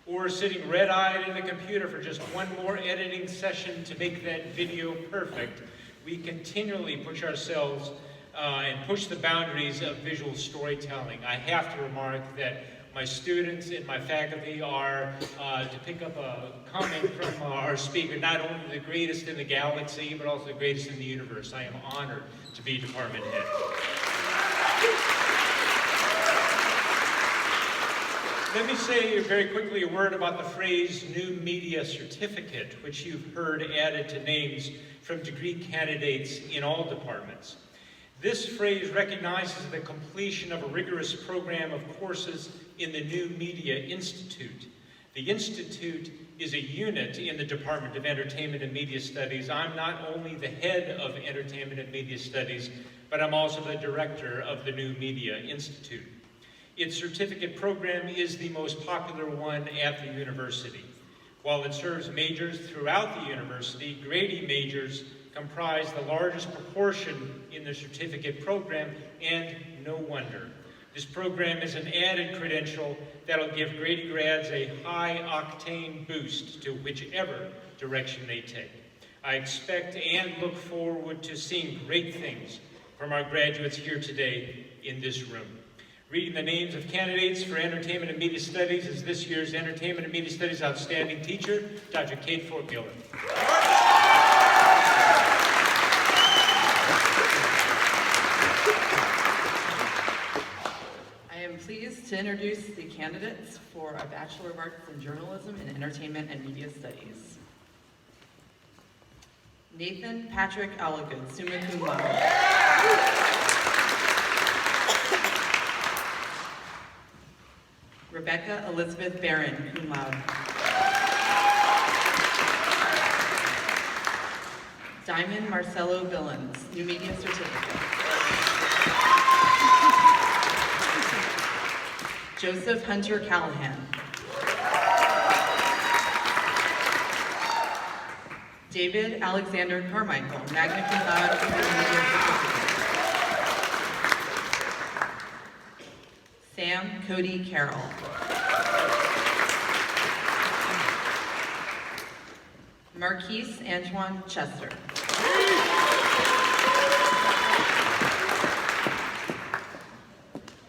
or sitting red-eyed at a computer for just one more editing session to make that video perfect, we continually push ourselves and push the boundaries of visual storytelling. I have to remark that my students and my faculty are, to pick up a comment from our speaker, not only the greatest in the galaxy, but also the greatest in the universe. I am honored to be department head. Let me say very quickly a word about the phrase New Media Certificate, which you've heard added to names from degree candidates in all departments. This phrase recognizes the completion of a rigorous program of courses in the New Media Institute. The Institute is a unit in the Department of Entertainment and Media Studies. I'm not only the head of Entertainment and Media Studies, but I'm also the director of the New Media Institute. Its certificate program is the most popular one at the university. While it serves majors throughout the university, Grady majors comprise the largest proportion in the certificate program, and no wonder. This program is an added credential that'll give Grady grads a high-octane boost to whichever direction they take. I expect and look forward to seeing great things from our graduates here today in this room. Reading the names of candidates for Entertainment and Media Studies is this year's Entertainment and Media Studies Outstanding Teacher, Dr. Kate Fort-Miller. I am pleased to introduce the candidates for a Bachelor of Arts in Journalism and Entertainment and Media Studies. Nathan Patrick Allagood, summa cum laude. Rebecca Elizabeth Barron, cum laude. Diamond Marcelo Billins, New Media Certificate. Joseph Hunter Callahan. David Alexander Carmichael, magna cum laude, New Media Certificate. Sam Cody Carroll. Marquise Antoine Chester.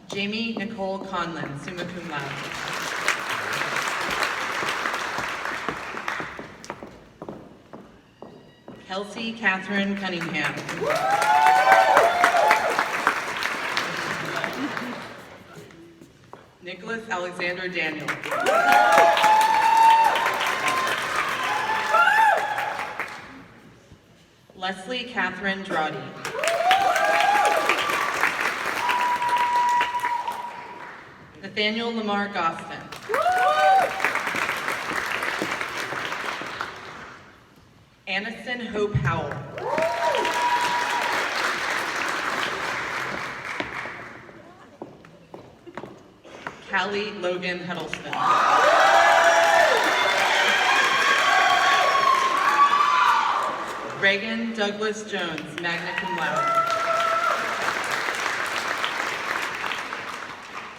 Jamie Nicole Conlon, summa cum laude. Kelsey Catherine Cunningham. Nicholas Alexander Daniel. Leslie Catherine Drawdy. Nathaniel Lamar Gostin. Aniston Hope Howell. Callie Logan Huddleston. Reagan Douglas Jones, magna cum laude.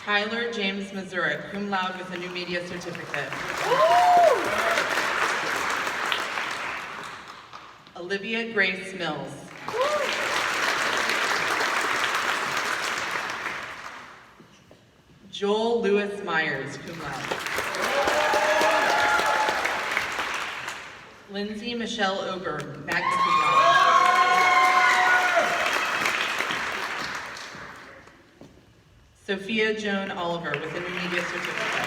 Tyler James Mazurek, cum laude with a New Media Certificate. Olivia Grace Mills. Joel Lewis Myers, cum laude. Lindsay Michelle Ober, magna cum laude. Sophia Joan Oliver with a New Media Certificate.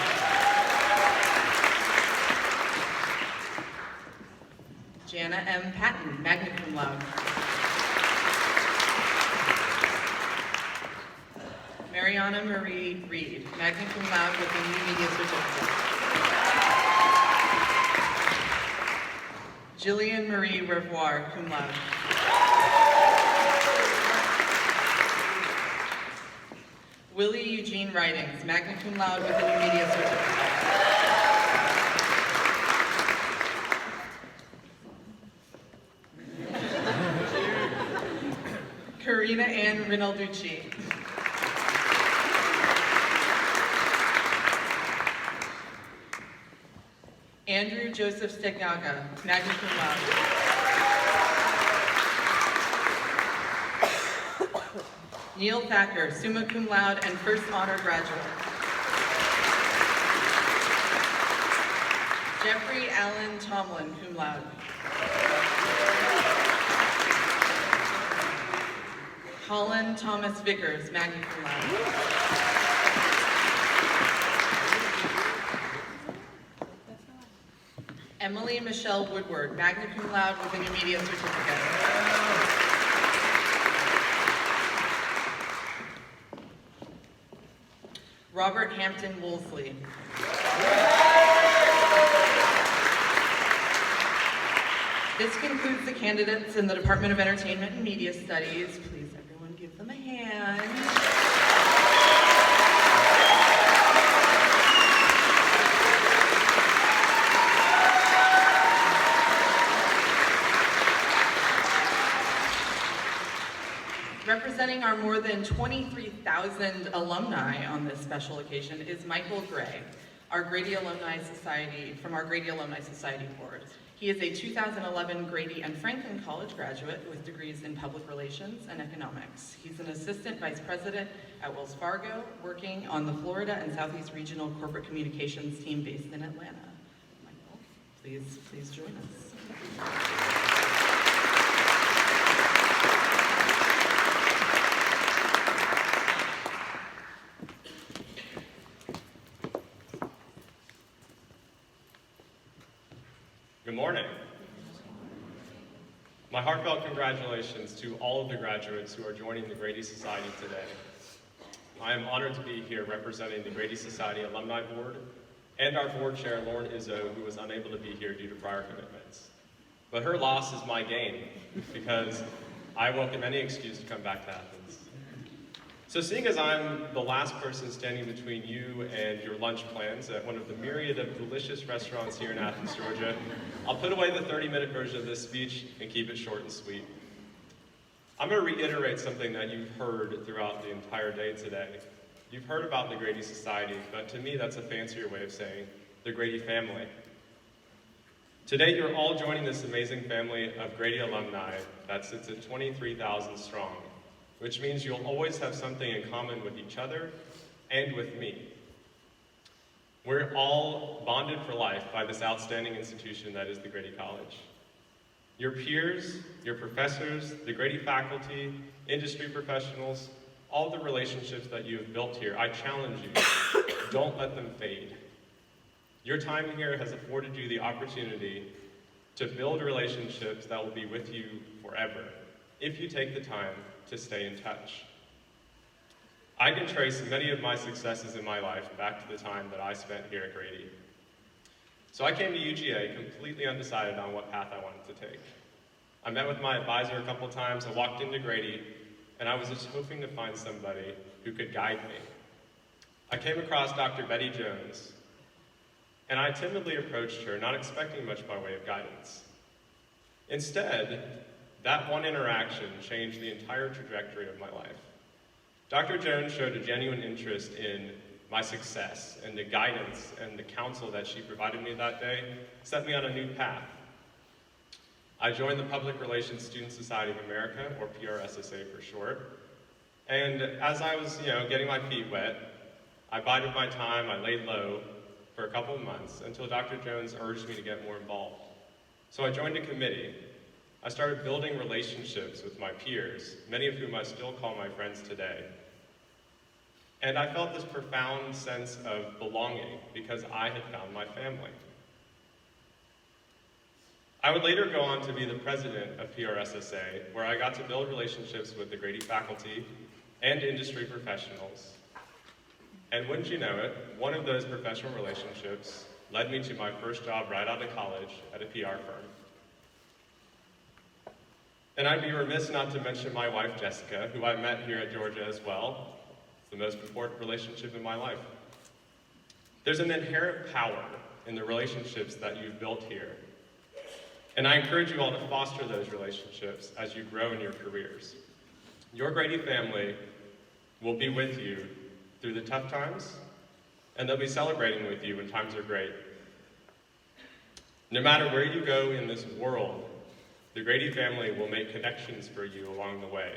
Jana M. Patton, magna cum laude. Mariana Marie Reed, magna cum laude with a New Media Certificate. Jillian Marie Revoir, cum laude. Willie Eugene Writings, magna cum laude with a New Media Certificate. Karina Ann Rinalducci. Andrew Joseph Stegnaga, magna cum laude. Neil Thacker, summa cum laude and first honor graduate. Jeffrey Allen Tomlin, cum laude. Colin Thomas Vickers, magna cum laude. Emily Michelle Woodward, magna cum laude with an immediate certificate. Robert Hampton Woolsey. This concludes the candidates in the Department of Entertainment and Media Studies. Please, everyone, give them a hand. Representing our more than 23,000 alumni on this special occasion is Michael Gray, our Grady Alumni Society, from our Grady Alumni Society Board. He is a 2011 Grady and Franklin College graduate with degrees in public relations and economics. He's an assistant vice president at Wells Fargo, working on the Florida and Southeast Regional Corporate Communications team based in Atlanta. Michael, please join us. Good morning. My heartfelt congratulations to all of the graduates who are joining the Grady Society today. I am honored to be here representing the Grady Society Alumni Board and our board chair, Lauren Izzo, who was unable to be here due to prior commitments. But her loss is my gain, because I welcome any excuse to come back to Athens. So seeing as I'm the last person standing between you and your lunch plans at one of the myriad of delicious restaurants here in Athens, Georgia, I'll put away the 30-minute version of this speech and keep it short and sweet. I'm going to reiterate something that you've heard throughout the entire day today. You've heard about the Grady Society, but to me that's a fancier way of saying the Grady family. Today you're all joining this amazing family of Grady alumni that sits at 23,000 strong, which means you'll always have something in common with each other and with me. We're all bonded for life by this outstanding institution that is the Grady College. Your peers, your professors, the Grady faculty, industry professionals, all the relationships that you have built here, I challenge you, don't let them fade. Your time here has afforded you the opportunity to build relationships that will be with you forever, if you take the time to stay in touch. I can trace many of my successes in my life back to the time that I spent here at Grady. So I came to UGA completely undecided on what path I wanted to take. I met with my advisor a couple times, I walked into Grady, and I was just hoping to find somebody who could guide me. I came across Dr. Betty Jones, and I timidly approached her, not expecting much by way of guidance. Instead, that one interaction changed the entire trajectory of my life. Dr. Jones showed a genuine interest in my success, and the guidance and the counsel that she provided me that day set me on a new path. I joined the Public Relations Student Society of America, or PRSSA for short, and as I was, getting my feet wet, I bided my time, I laid low for a couple of months until Dr. Jones urged me to get more involved. So I joined a committee. I started building relationships with my peers, many of whom I still call my friends today. And I felt this profound sense of belonging because I had found my family. I would later go on to be the president of PRSSA, where I got to build relationships with the Grady faculty and industry professionals. And wouldn't you know it, one of those professional relationships led me to my first job right out of college at a PR firm. And I'd be remiss not to mention my wife, Jessica, who I met here at Georgia as well. It's the most important relationship in my life. There's an inherent power in the relationships that you've built here. And I encourage you all to foster those relationships as you grow in your careers. Your Grady family will be with you through the tough times, and they'll be celebrating with you when times are great. No matter where you go in this world, the Grady family will make connections for you along the way.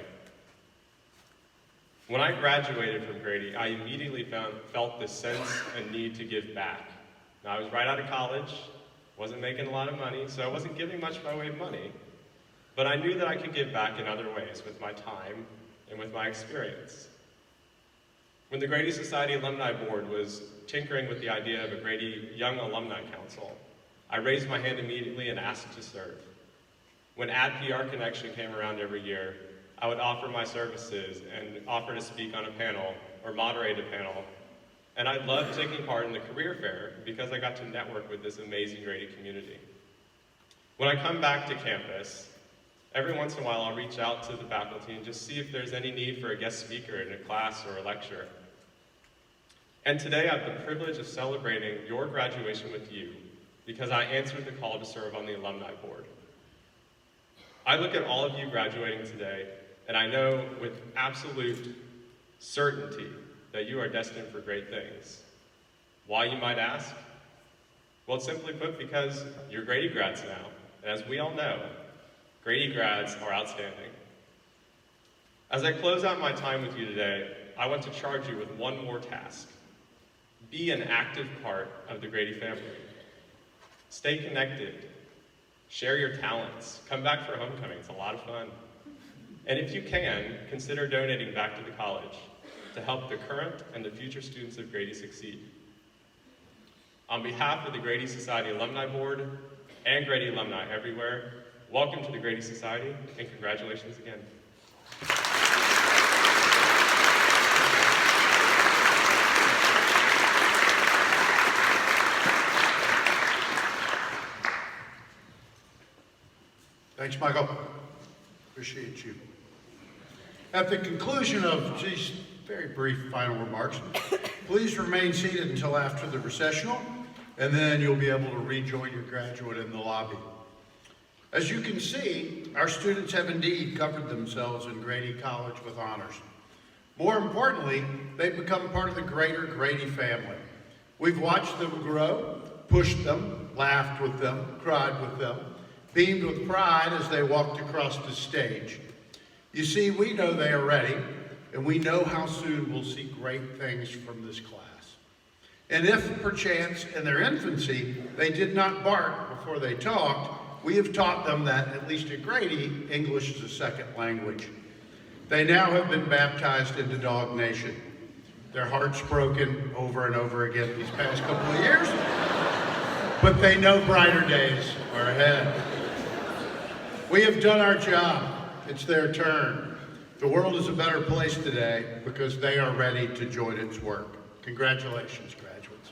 When I graduated from Grady, I immediately felt this sense and need to give back. Now, I was right out of college, wasn't making a lot of money, so I wasn't giving much by way of money, but I knew that I could give back in other ways with my time and with my experience. When the Grady Society Alumni Board was tinkering with the idea of a Grady Young Alumni Council, I raised my hand immediately and asked to serve. When Ad PR Connection came around every year, I would offer my services and offer to speak on a panel or moderate a panel. And I loved taking part in the career fair because I got to network with this amazing Grady community. When I come back to campus, every once in a while I'll reach out to the faculty and just see if there's any need for a guest speaker in a class or a lecture. And today I have the privilege of celebrating your graduation with you because I answered the call to serve on the alumni board. I look at all of you graduating today, and I know with absolute certainty that you are destined for great things. Why, you might ask? Well, simply put, because you're Grady grads now. And as we all know, Grady grads are outstanding. As I close out my time with you today, I want to charge you with one more task. Be an active part of the Grady family. Stay connected. Share your talents. Come back for homecoming. It's a lot of fun. And if you can, consider donating back to the college to help the current and the future students of Grady succeed. On behalf of the Grady Society Alumni Board and Grady alumni everywhere, welcome to the Grady Society and congratulations again. Thanks, Michael. Appreciate you. At the conclusion of these very brief final remarks, please remain seated until after the recessional, and then you'll be able to rejoin your graduate in the lobby. As you can see, our students have indeed covered themselves in Grady College with honors. More importantly, they've become part of the greater Grady family. We've watched them grow, pushed them, laughed with them, cried with them, beamed with pride as they walked across the stage. You see, we know they are ready, and we know how soon we'll see great things from this class. And if, perchance, in their infancy, they did not bark before they talked, we have taught them that, at least at Grady, English is a second language. They now have been baptized into Dog Nation. Their hearts broken over and over again these past couple of years, but they know brighter days are ahead. We have done our job. It's their turn. The world is a better place today because they are ready to join its work. Congratulations, graduates.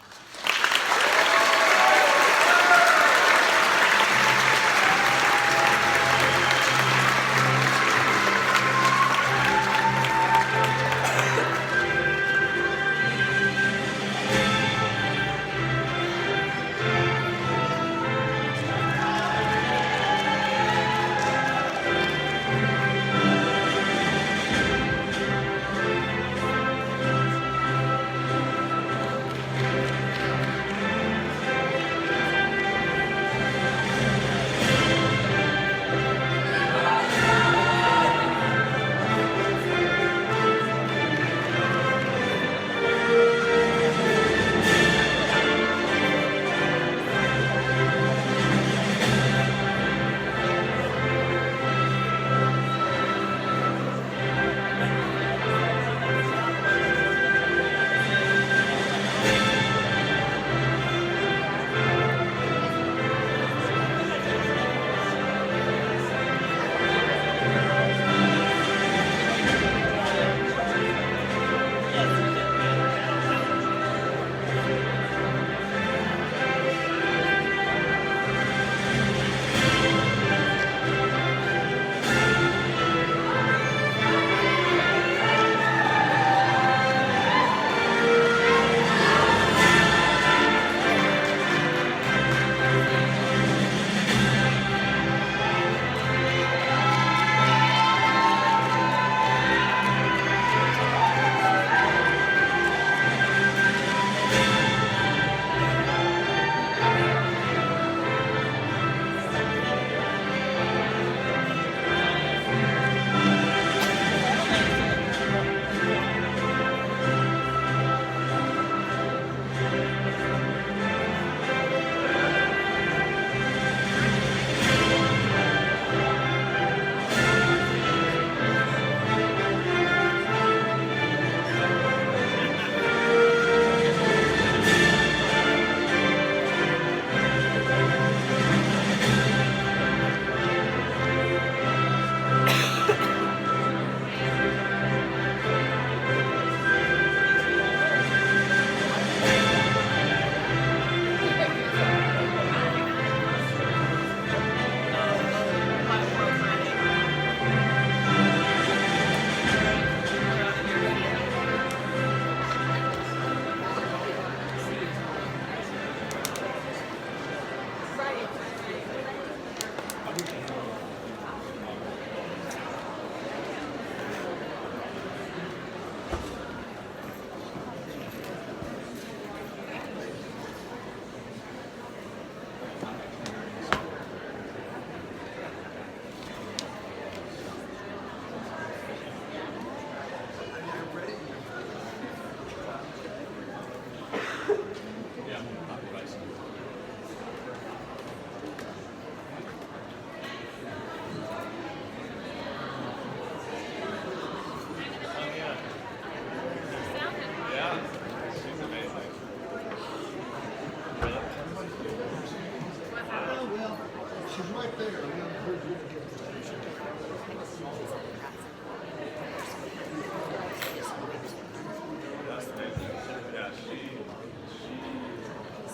That's amazing. Yeah, she's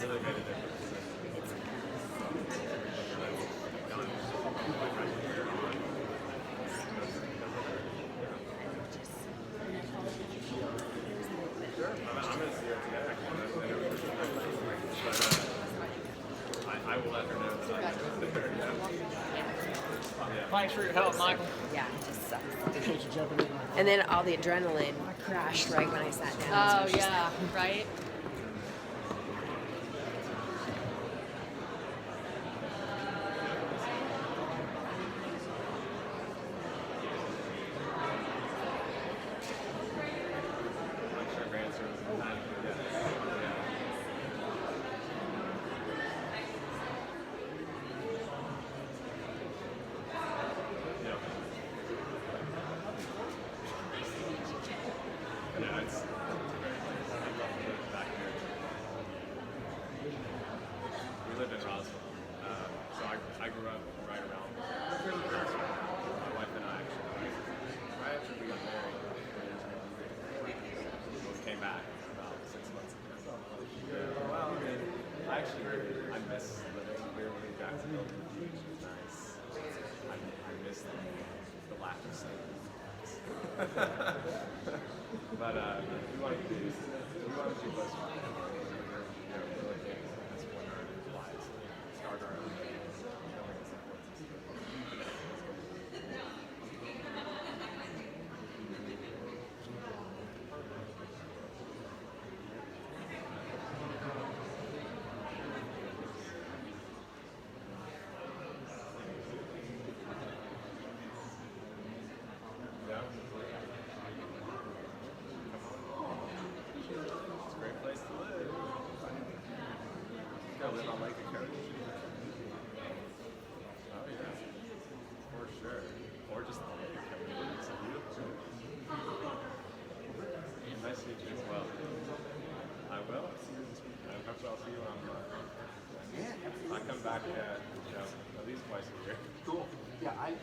really made a difference. Sure. I'm going to see her today, actually. But I will let her know that I visited her. Yeah. Thanks for your help, Michael. Yeah, it just sucks. And then all the adrenaline crashed right when I sat down. Oh, yeah, right? I'm sure her answer was emphatically yes. Yeah. I know, it's a very nice. I'd love to live back here. We live in Roswell. So I grew up right around there. My wife and I actually, right after we got married, we came back about 6 months ago. Well, I mean, I miss living here in Jacksonville. Which is nice. I miss the lack of sun. But we want to do close to family. Really think that's what our lives start our own family support Yeah. It's a great place to live. Go live on Lake Coach. Oh yeah, for sure. Or just the Lake Coach. It's beautiful. Nice to meet you as well. I will. See you this weekend. I hope I'll see you online. I come back at least twice a year. Cool. Yeah, I am.